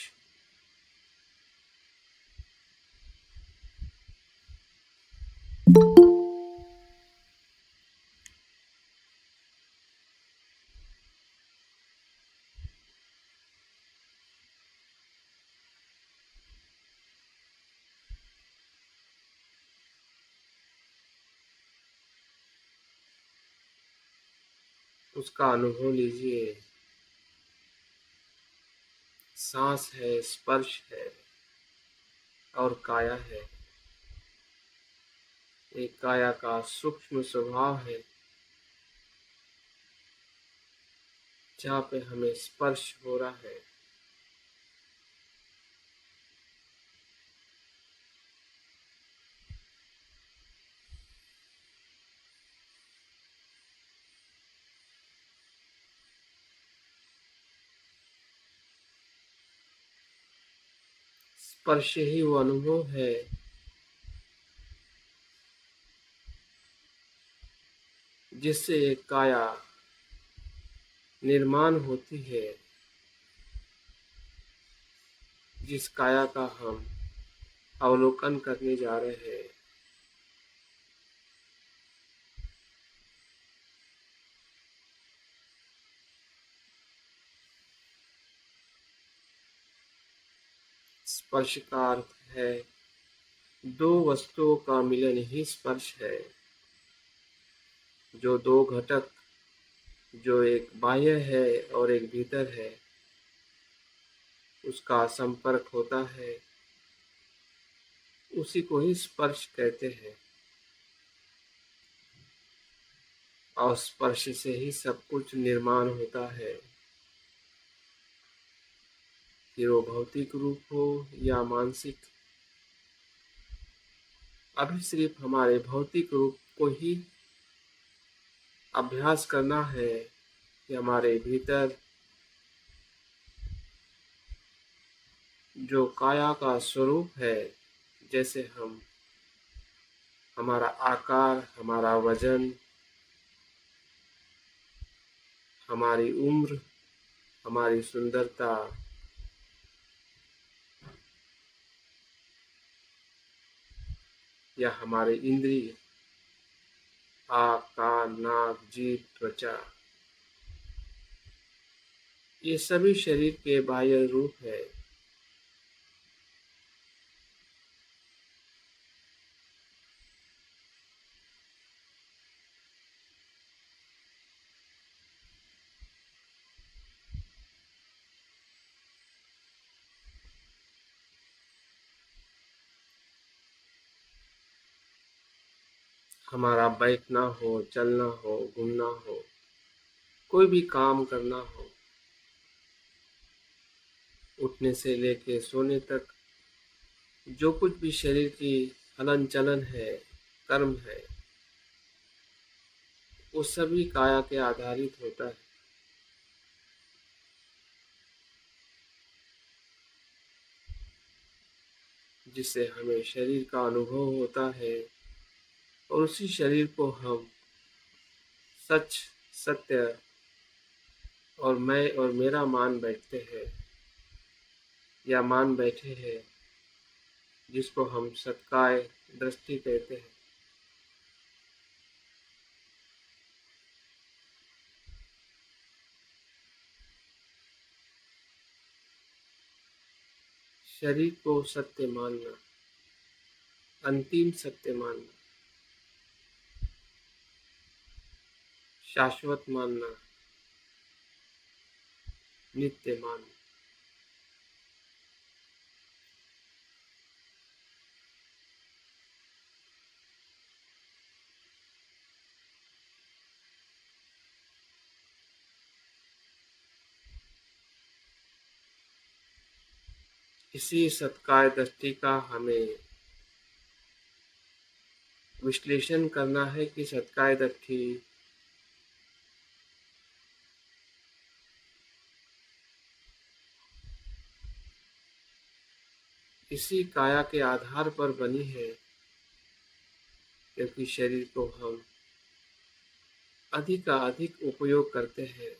उसका अनुभव लीजिए। सांस है, स्पर्श है और काया है। एक काया का सूक्ष्म स्वभाव है, जहाँ पे हमें स्पर्श हो रहा है। स्पर्श ही वो अनुभव है जिससे एक काया निर्माण होती है, जिस काया का हम अवलोकन करने जा रहे हैं। स्पर्श का अर्थ है दो वस्तुओं का मिलन ही स्पर्श है। जो दो घटक, जो एक बाह्य है और एक भीतर है, उसका संपर्क होता है, उसी को ही स्पर्श कहते हैं, और स्पर्श से ही सब कुछ निर्माण होता है, फिर वो भौतिक रूप हो या मानसिक। अभी सिर्फ हमारे भौतिक रूप को ही अभ्यास करना है कि हमारे भीतर जो काया का स्वरूप है, जैसे हमारा आकार, हमारा वजन, हमारी उम्र, हमारी सुंदरता, या हमारे इंद्रिय, आँख, कान, नाक, जीभ, त्वचा, ये सभी शरीर के बाह्य रूप है। हमारा बैठना हो, चलना हो, घूमना हो, कोई भी काम करना हो, उठने से लेके सोने तक, जो कुछ भी शरीर की हलन चलन है, कर्म है, वो सभी काया के आधारित होता है। जिससे हमें शरीर का अनुभव होता है, और उसी शरीर को हम सच, सत्य और मैं और मेरा मान बैठते हैं, या मान बैठे हैं, जिसको हम सत्काय दृष्टि कहते हैं। शरीर को सत्य मानना, अंतिम सत्य मानना, शाश्वत मानना, नित्य मानना, इसी सत्काय दृष्टि का हमें विश्लेषण करना है कि सत्काय दृष्टि इसी काया के आधार पर बनी है, क्योंकि शरीर को हम अधिक उपयोग करते हैं,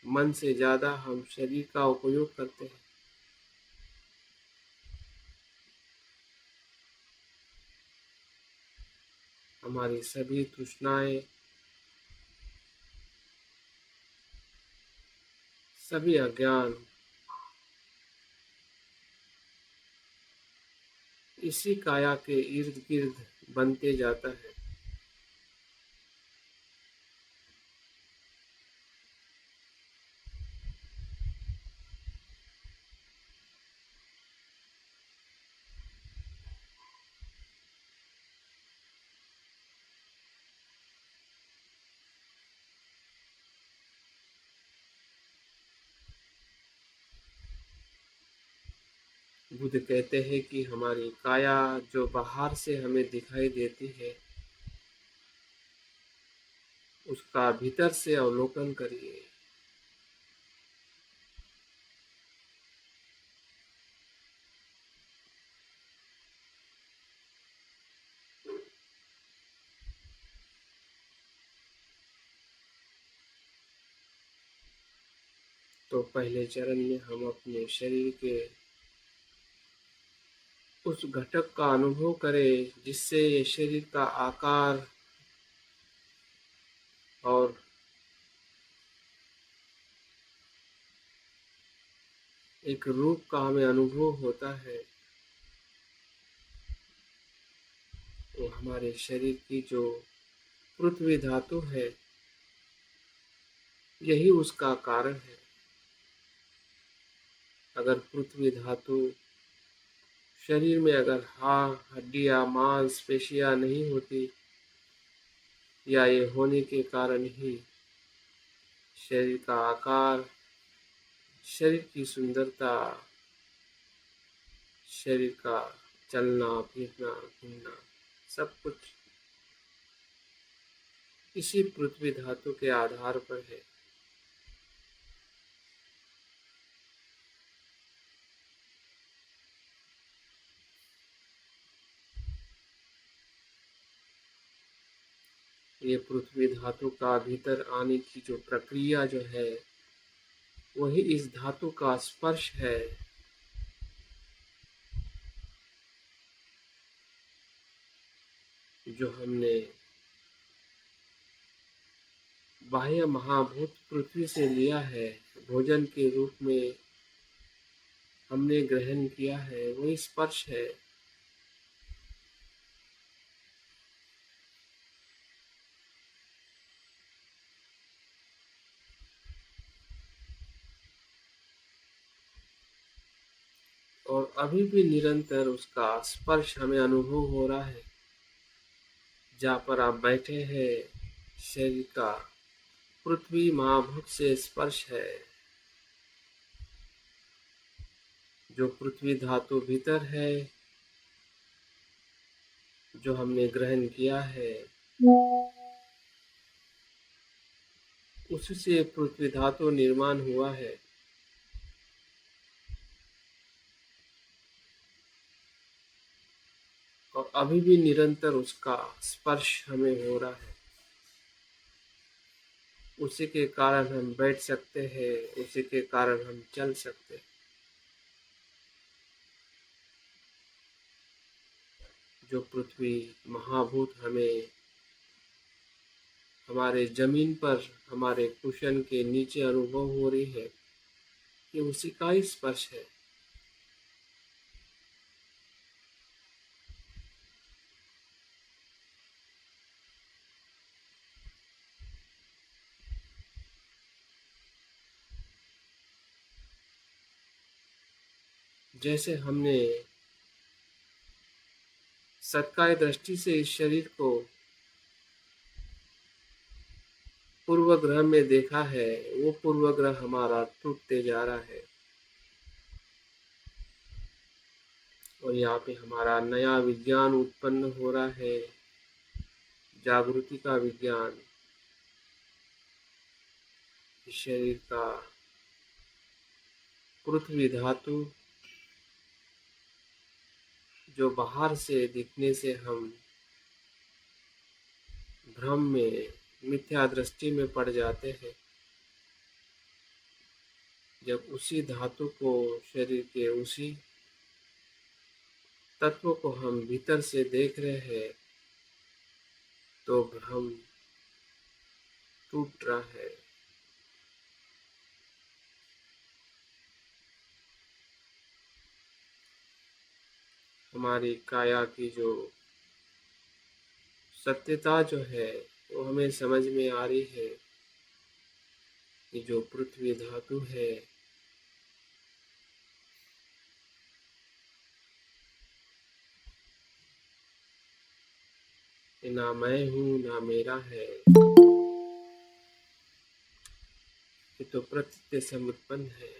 मन से ज़्यादा हम शरीर का उपयोग करते हैं। हमारी सभी तृष्णाएं, सभी अज्ञान इसी काया के इर्द गिर्द बनते जाता है। बुद्ध कहते हैं कि हमारी काया जो बाहर से हमें दिखाई देती है, उसका भीतर से अवलोकन करिए। तो पहले चरण में हम अपने शरीर के उस घटक का अनुभव करें, जिससे ये शरीर का आकार और एक रूप का हमें अनुभव होता है। तो हमारे शरीर की जो पृथ्वी धातु है, यही उसका कारण है। अगर पृथ्वी धातु शरीर में अगर हड्डियाँ, मांस पेशियाँ नहीं होती, या ये होने के कारण ही शरीर का आकार, शरीर की सुंदरता, शरीर का चलना फिरना घूमना, सब कुछ इसी पृथ्वी धातु के आधार पर है। ये पृथ्वी धातु का भीतर आने की जो प्रक्रिया जो है, वही इस धातु का स्पर्श है। जो हमने बाह्य महाभूत पृथ्वी से लिया है, भोजन के रूप में हमने ग्रहण किया है, वही स्पर्श है। और अभी भी निरंतर उसका स्पर्श हमें अनुभव हो रहा है। जहाँ पर आप बैठे हैं, शरीर का पृथ्वी महाभूत से स्पर्श है। जो पृथ्वी धातु भीतर है, जो हमने ग्रहण किया है, उससे पृथ्वी धातु निर्माण हुआ है। और अभी भी निरंतर उसका स्पर्श हमें हो रहा है। उसी के कारण हम बैठ सकते हैं, उसी के कारण हम चल सकते हैं। जो पृथ्वी महाभूत हमें हमारे जमीन पर, हमारे कुशन के नीचे अनुभव हो रही है, ये उसी का ही स्पर्श है। जैसे हमने सत्काय दृष्टि से इस शरीर को पूर्व ग्रह में देखा है, वो पूर्व ग्रह हमारा टूटते जा रहा है। और यहाँ पे हमारा नया विज्ञान उत्पन्न हो रहा है, जागृति का विज्ञान। इस शरीर का पृथ्वी धातु जो बाहर से दिखने से हम भ्रम में, मिथ्या दृष्टि में पड़ जाते हैं, जब उसी धातु को, शरीर के उसी तत्व को हम भीतर से देख रहे हैं, तो भ्रम टूट रहा है। हमारी काया की जो सत्यता जो है, वो हमें समझ में आ रही है कि जो पृथ्वी धातु है, ये ना मैं हूँ ना मेरा है, ये तो प्रकृति से उत्पन्न है।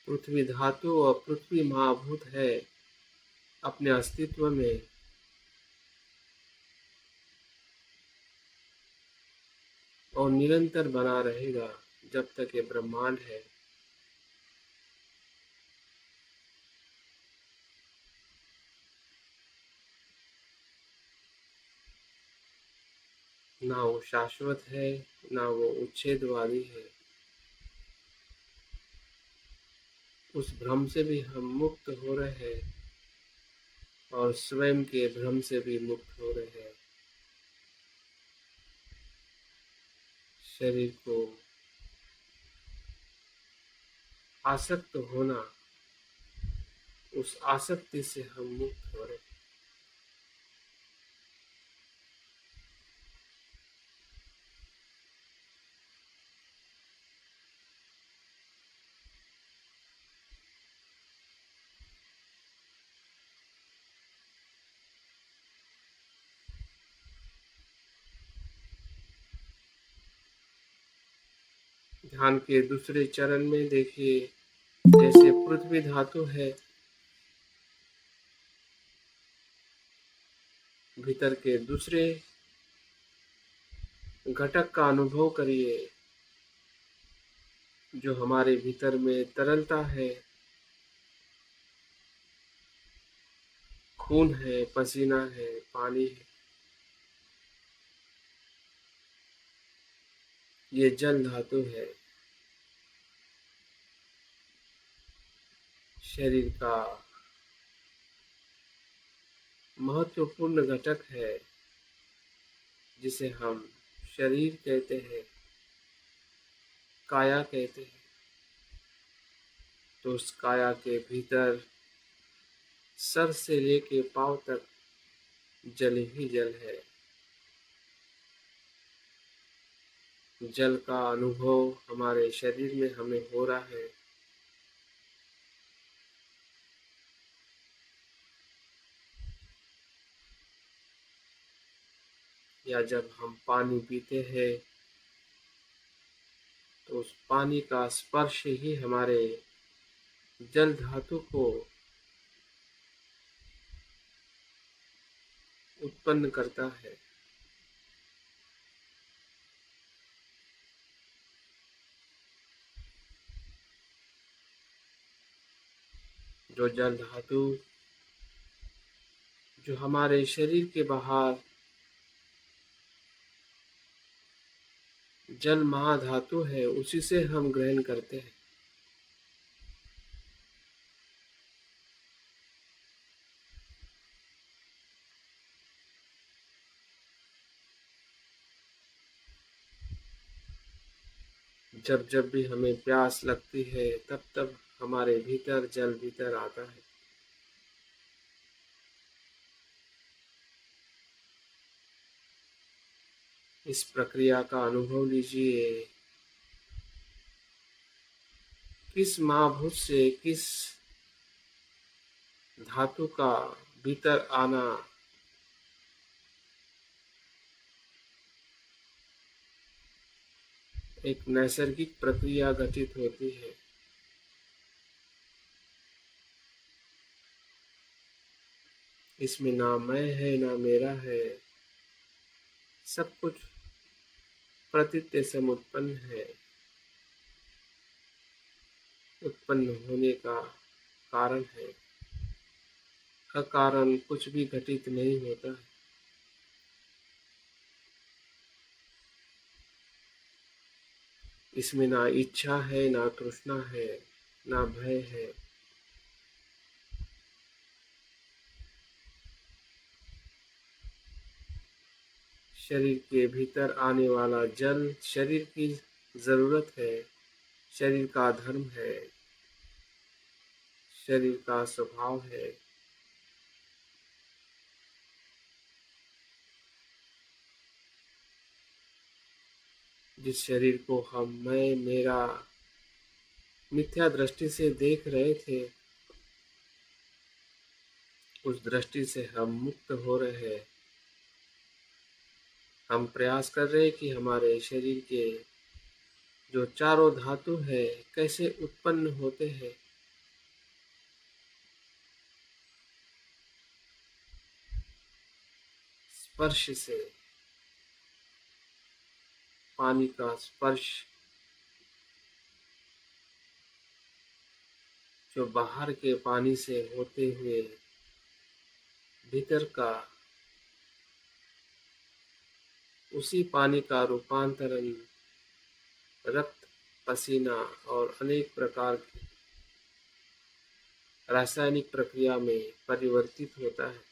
पृथ्वी धातु और पृथ्वी महाभूत है अपने अस्तित्व में, और निरंतर बना रहेगा जब तक ये ब्रह्मांड है। ना वो शाश्वत है, ना वो उच्छेदवादी है। उस भ्रम से भी हम मुक्त हो रहे हैं, और स्वयं के भ्रम से भी मुक्त हो रहे हैं। शरीर को आसक्त होना, उस आसक्ति से हम मुक्त हो रहे हैं। ध्यान के दूसरे चरण में देखिए, जैसे पृथ्वी धातु है, भीतर के दूसरे घटक का अनुभव करिए, जो हमारे भीतर में तरलता है, खून है, पसीना है, पानी है। ये जल धातु है, शरीर का महत्वपूर्ण घटक है, जिसे हम शरीर कहते हैं, काया कहते हैं। तो उस काया के भीतर सर से लेके पांव तक जल ही जल है। जल का अनुभव हमारे शरीर में हमें हो रहा है। या जब हम पानी पीते हैं, तो उस पानी का स्पर्श ही हमारे जल धातु को उत्पन्न करता है। जो जल धातु जो हमारे शरीर के बाहर जल महाधातु है, उसी से हम ग्रहण करते हैं। जब जब भी हमें प्यास लगती है, तब तब हमारे भीतर जल भीतर आता है। इस प्रक्रिया का अनुभव लीजिए। किस महाभूत से किस धातु का भीतर आना एक नैसर्गिक प्रक्रिया घटित होती है। इसमें ना मैं है, ना मेरा है, सब कुछ प्रतीत से उत्पन्न है। उत्पन्न होने का कारण है। अकारण कुछ भी घटित नहीं होता है। इसमें ना इच्छा है, ना तृष्णा है, ना भय है। शरीर के भीतर आने वाला जल शरीर की जरूरत है, शरीर का धर्म है, शरीर का स्वभाव है। जिस शरीर को हम मैं मेरा मिथ्या दृष्टि से देख रहे थे, उस दृष्टि से हम मुक्त हो रहे हैं। हम प्रयास कर रहे हैं कि हमारे शरीर के जो चारों धातु है कैसे उत्पन्न होते हैं। स्पर्श से, पानी का स्पर्श जो बाहर के पानी से होते हुए भीतर का उसी पानी का रूपांतरण रक्त, पसीना और अनेक प्रकार की रासायनिक प्रक्रिया में परिवर्तित होता है।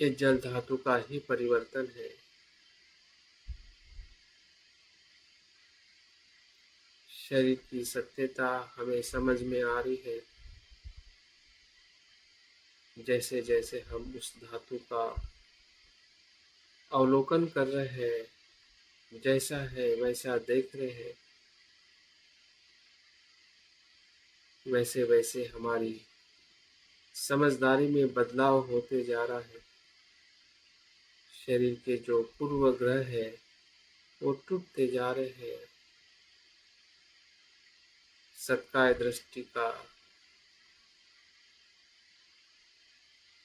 ये जल धातु का ही परिवर्तन है। शरीर की सत्यता हमें समझ में आ रही है। जैसे जैसे हम उस धातु का अवलोकन कर रहे हैं, जैसा है वैसा देख रहे हैं, वैसे वैसे हमारी समझदारी में बदलाव होते जा रहा है। शरीर के जो पूर्व ग्रह है वो टूटते जा रहे हैं। सत्काय दृष्टि का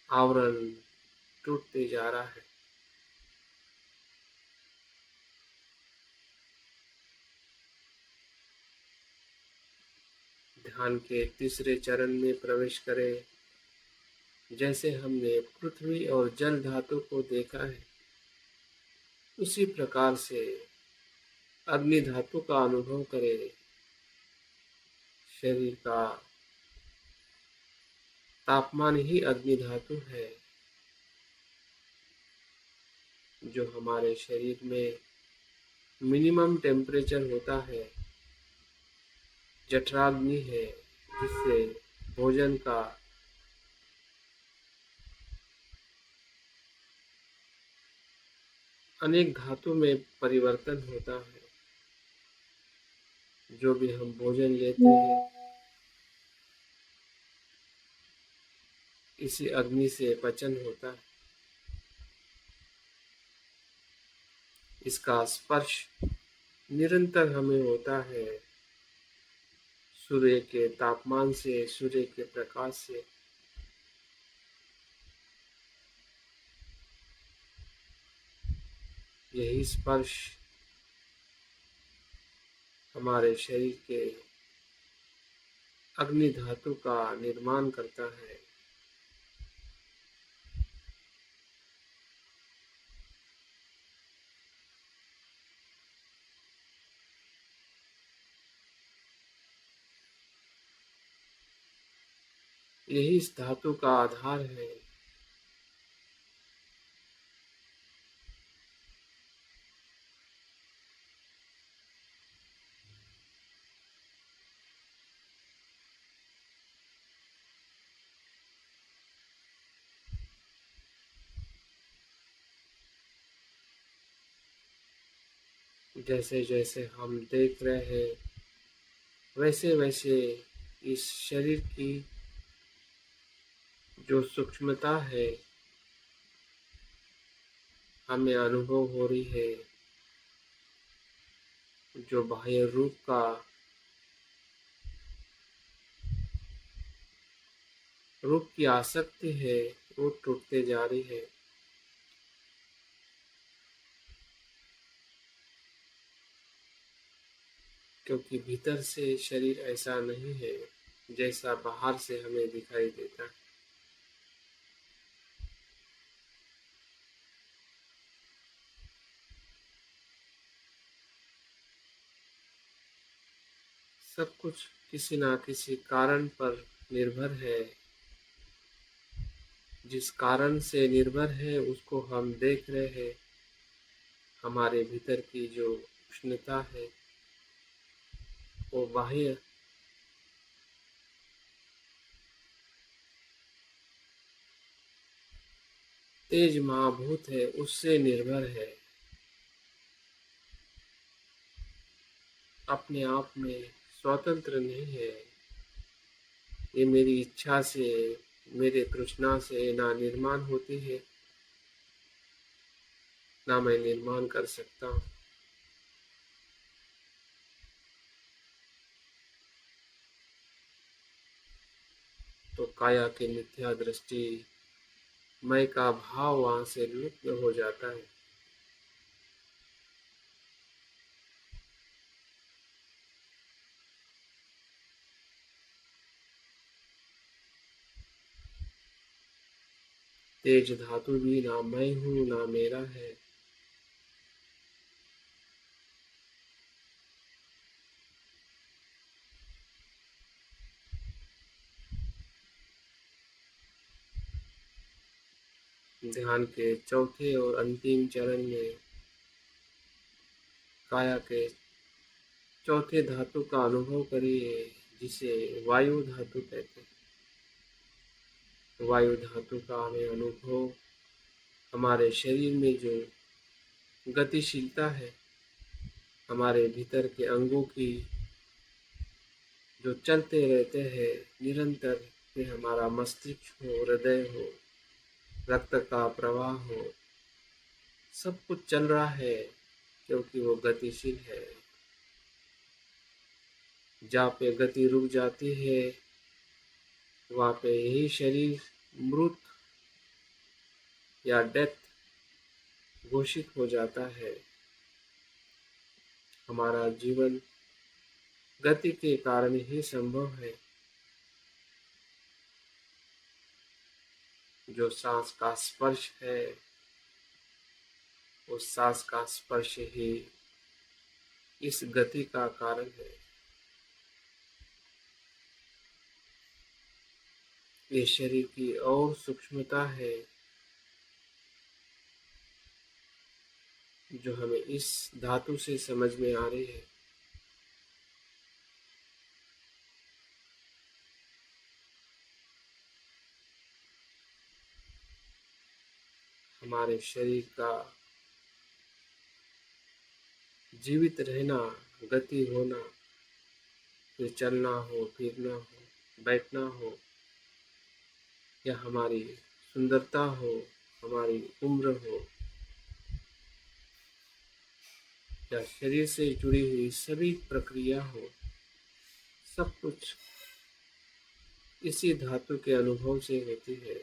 आवरण टूटते जा रहा है। ध्यान के तीसरे चरण में प्रवेश करें। जैसे हमने पृथ्वी और जल धातु को देखा है, उसी प्रकार से अग्नि धातु का अनुभव करें। शरीर का तापमान ही अग्नि धातु है, जो हमारे शरीर में मिनिमम टेम्परेचर होता है। जठराग्नि है, जिससे भोजन का अनेक धातु में परिवर्तन होता है। जो भी हम भोजन लेते हैं, इसी अग्नि से पचन होता है। इसका स्पर्श निरंतर हमें होता है, सूर्य के तापमान से, सूर्य के प्रकाश से। यही स्पर्श हमारे शरीर के अग्नि धातु का निर्माण करता है। यही इस धातु का आधार है। जैसे जैसे हम देख रहे हैं, वैसे वैसे इस शरीर की जो सूक्ष्मता है हमें अनुभव हो रही है। जो बाह्य रूप की आसक्ति है वो टूटते जा रही है। क्योंकि भीतर से शरीर ऐसा नहीं है जैसा बाहर से हमें दिखाई देता है। सब कुछ किसी ना किसी कारण पर निर्भर है। जिस कारण से निर्भर है उसको हम देख रहे हैं। हमारे भीतर की जो उष्णता है वो बाह्य तेज महाभूत है, उससे निर्भर है। अपने आप में स्वतंत्र नहीं है। ये मेरी इच्छा से, मेरे तृष्णा से ना निर्माण होती है, ना मैं निर्माण कर सकता हूँ। तो काया की मिथ्या दृष्टि, मैं का भाव वहां से लुप्त हो जाता है। तेज धातु भी ना मैं हूँ ना मेरा है। ध्यान के चौथे और अंतिम चरण में काया के चौथे धातु का अनुभव करिए, जिसे वायु धातु कहते हैं। वायु धातु का हमें अनुभव हमारे शरीर में जो गतिशीलता है, हमारे भीतर के अंगों की जो चलते रहते हैं निरंतर, कि हमारा मस्तिष्क हो, हृदय हो, रक्त का प्रवाह हो, सब कुछ चल रहा है क्योंकि वो गतिशील है। जहाँ पे गति रुक जाती है वहाँ पे यही शरीर मृत या डेथ घोषित हो जाता है। हमारा जीवन गति के कारण ही संभव है। जो सांस का स्पर्श है, उस सांस का स्पर्श ही इस गति का कारण है। ये शरीर की और सूक्ष्मता है जो हमें इस धातु से समझ में आ रही है। हमारे शरीर का जीवित रहना, गति होना, फिर चलना हो, फिरना हो, बैठना हो, या हमारी सुंदरता हो, हमारी उम्र हो, या शरीर से जुड़ी हुई सभी प्रक्रिया हो, सब कुछ इसी धातु के अनुभव से होती है।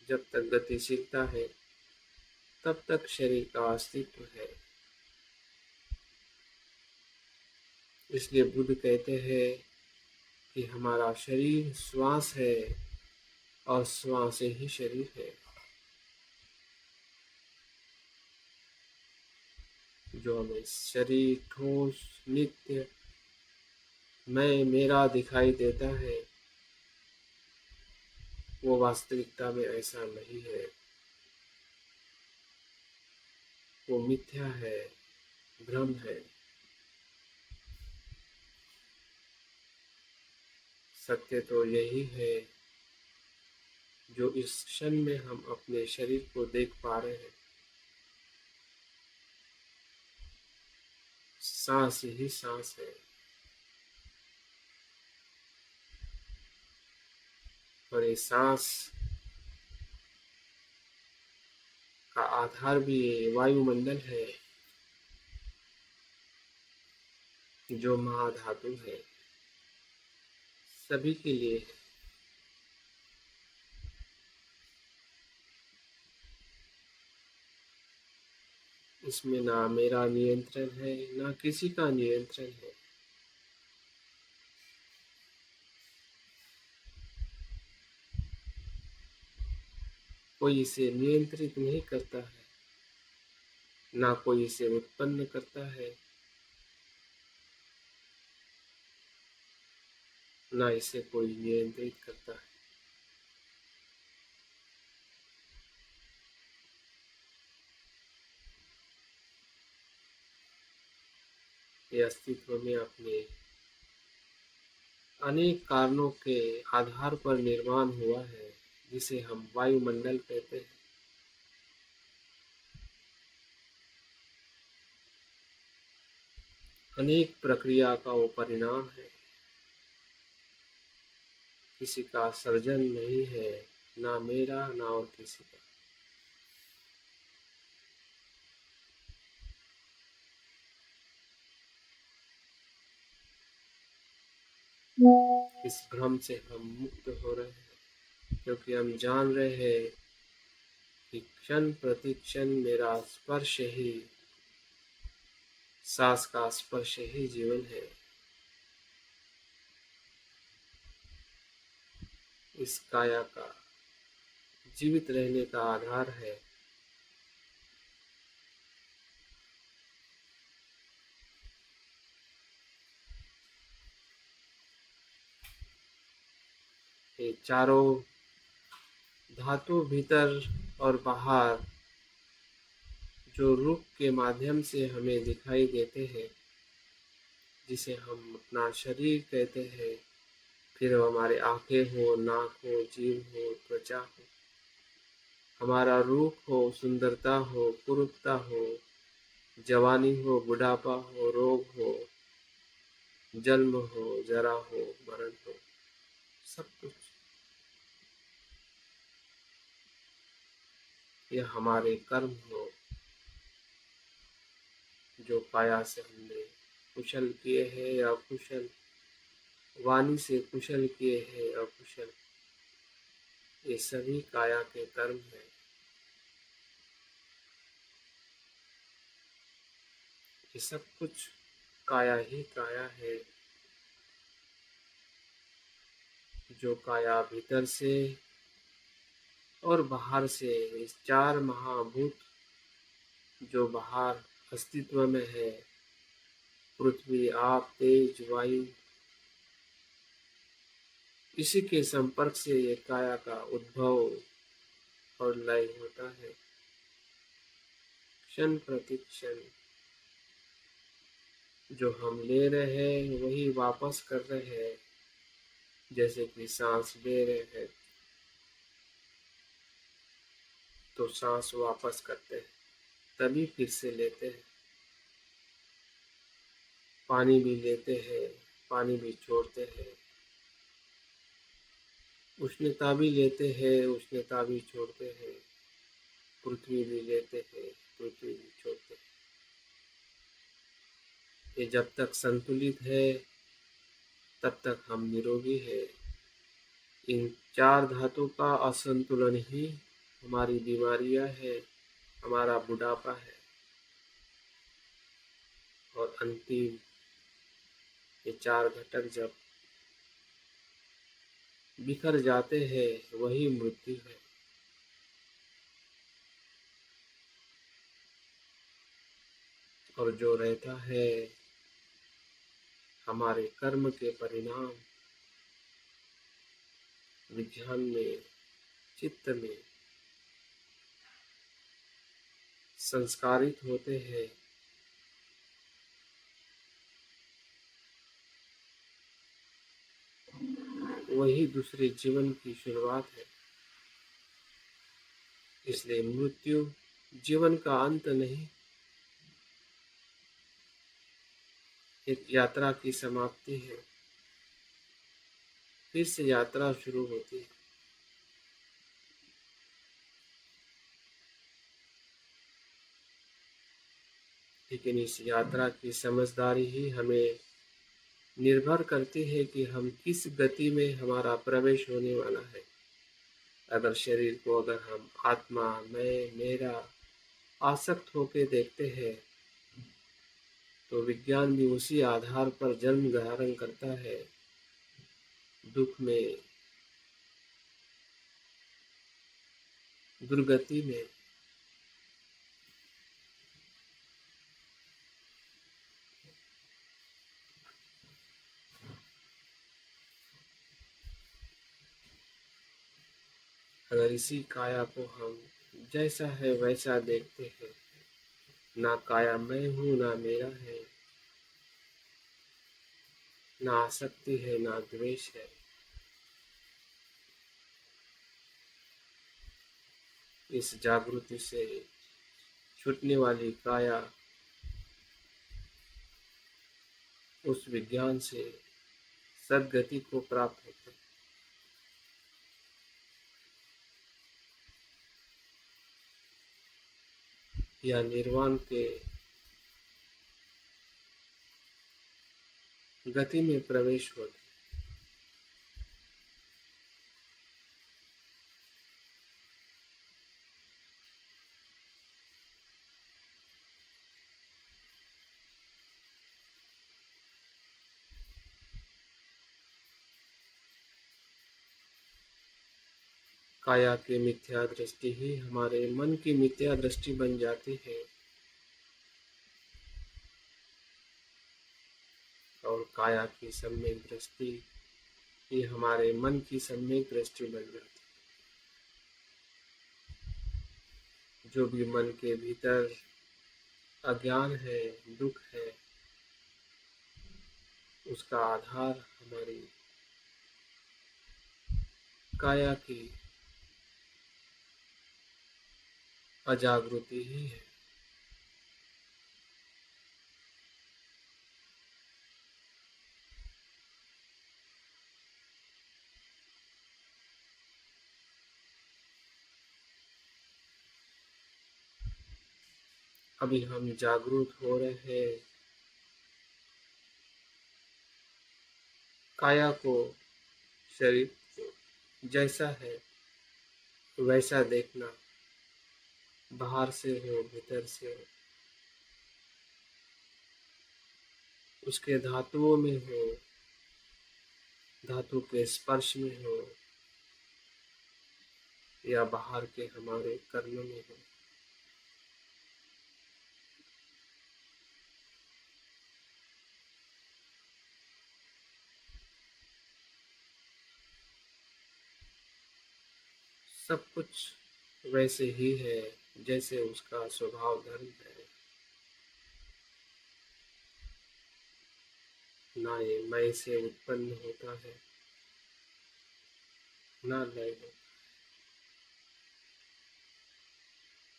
जब तक गतिशीलता है तब तक शरीर का अस्तित्व है। इसलिए बुद्ध कहते हैं कि हमारा शरीर श्वास है और श्वास ही शरीर है। जो हमें शरीर ठोस, नित्य, मैं, मेरा दिखाई देता है, वो वास्तविकता में ऐसा नहीं है। वो मिथ्या है, भ्रम है। सत्य तो यही है जो इस क्षण में हम अपने शरीर को देख पा रहे हैं। सांस ही सांस है, और ये सांस का आधार भी वायुमंडल है, जो महाधातु है, सभी के लिए है। इसमें ना मेरा नियंत्रण है, ना किसी का नियंत्रण है। कोई इसे नियंत्रित नहीं करता है, ना कोई इसे उत्पन्न करता है, ना इसे कोई नियंत्रित करता है। ये अस्तित्व में अपने अनेक कारणों के आधार पर निर्माण हुआ है, जिसे हम वायुमंडल कहते हैं। अनेक प्रक्रिया का वो परिणाम है, किसी का सर्जन नहीं है, ना मेरा ना और किसी का। इस भ्रम से हम मुक्त हो रहे हैं, क्योंकि हम जान रहे हैं कि क्षण प्रति क्षण मेरा स्पर्श ही, सांस का स्पर्श ही जीवन है। इस काया का जीवित रहने का आधार है। ये चारों धातु भीतर और बाहर जो रूप के माध्यम से हमें दिखाई देते हैं, जिसे हम अपना शरीर कहते हैं, फिर हमारे आंखें हो, नाक हो, जीभ हो, त्वचा हो, हमारा रूप हो, सुंदरता हो, कुरूपता हो, जवानी हो, बुढ़ापा हो, रोग हो, जन्म हो, जरा हो, मरण हो, सब कुछ ये हमारे कर्म हो, जो काया से हमने कुशल किए हैं या कुशल, वाणी से कुशल किए हैं अकुशल, ये सभी काया के कर्म हैं। ये सब कुछ काया ही काया है, जो काया भीतर से और बाहर से, इस चार महाभूत जो बाहर अस्तित्व में है, पृथ्वी, आप, तेज, वायु, इसी के संपर्क से ये काया का उद्भव और लय होता है। क्षण प्रति क्षण जो हम ले रहे हैं वही वापस कर रहे हैं। जैसे कि सांस ले रहे हैं तो सांस वापस करते हैं, तभी फिर से लेते हैं। पानी भी लेते हैं, पानी भी छोड़ते हैं। उष्णता भी लेते हैं, उष्णता भी छोड़ते हैं। पृथ्वी भी लेते हैं, पृथ्वी भी छोड़ते हैं। ये जब तक संतुलित है तब तक हम निरोगी है। इन चार धातु का असंतुलन ही हमारी बीमारियां है, हमारा बुढ़ापा है। और अंतिम ये चार घटक जब बिखर जाते हैं वही मृत्यु है। और जो रहता है हमारे कर्म के परिणाम, विज्ञान में, चित्त में संस्कारित होते हैं। वही दूसरे जीवन की शुरुआत है। इसलिए मृत्यु जीवन का अंत नहीं, एक यात्रा की समाप्ति है। फिर से यात्रा शुरू होती है। लेकिन इस यात्रा की समझदारी ही हमें निर्भर करती है कि हम किस गति में हमारा प्रवेश होने वाला है। अगर शरीर को अगर हम आत्मा, मैं, मेरा आसक्त होकर देखते हैं तो विज्ञान भी उसी आधार पर जन्म धारण करता है। दुख में, दुर्गति में, अगर इसी काया को हम जैसा है वैसा देखते हैं, ना काया मैं हूँ ना मेरा है, ना आसक्ति है ना द्वेष है, इस जागृति से छूटने वाली काया उस विज्ञान से सद्गति को प्राप्त होते हैं। या निर्वाण के गति में प्रवेश होते हैं। काया की मिथ्या दृष्टि ही हमारे मन की मिथ्या दृष्टि बन जाती है, और काया की सम्यक दृष्टि ही हमारे मन की सम्यक दृष्टि बन जाती है। जो भी मन के भीतर अज्ञान है, दुख है, उसका आधार हमारी काया की अजागृति ही है। अभी हम जागरूक हो रहे हैं काया को, शरीर जैसा है वैसा देखना, बाहर से हो भीतर से हो, उसके धातुओं में हो, धातु के स्पर्श में हो, या बाहर के हमारे कर्म में हो। सब कुछ वैसे ही है जैसे उसका स्वभाव धर्म है। ना ये मैं से उत्पन्न होता है, ना लय होता।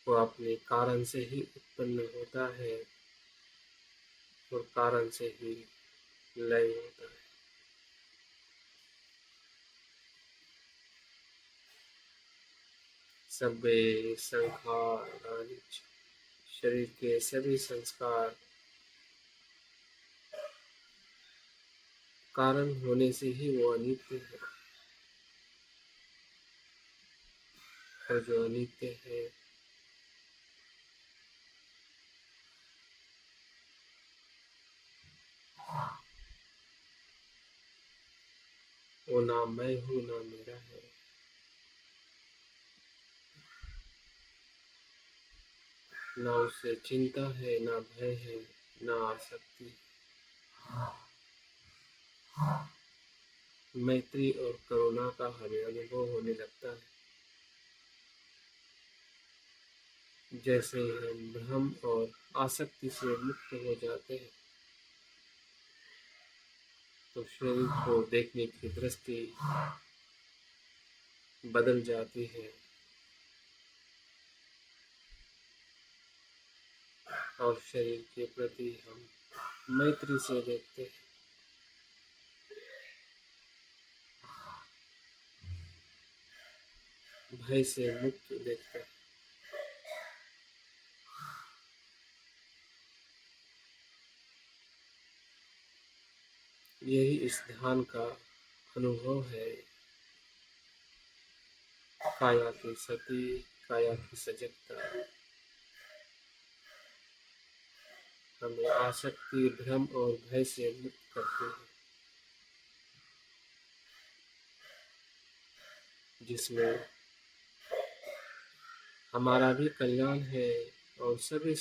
वो अपने कारण से ही उत्पन्न होता है और कारण से ही लय होता है। सभ्य संखारानि च, शरीर के सभी संस्कार कारण होने से ही वो अनित्य है, और जो अनित्य है वो ना मैं हूँ ना मेरा है। ना उससे चिंता है, ना भय है, ना आसक्ति। मैत्री और करुणा का हमें अनुभव होने लगता है जैसे हम भ्रम और आसक्ति से मुक्त हो जाते हैं। तो शरीर को देखने की दृष्टि बदल जाती है और शरीर के प्रति हम मैत्री से देखते हैं, भय से मुक्त देखते हैं। यही इस ध्यान का अनुभव है। काया की सती, काया की सजगता हमें आसक्ति, भ्रम और भय से मुक्त करती है, जिसमें हमारा भी कल्याण है और सभी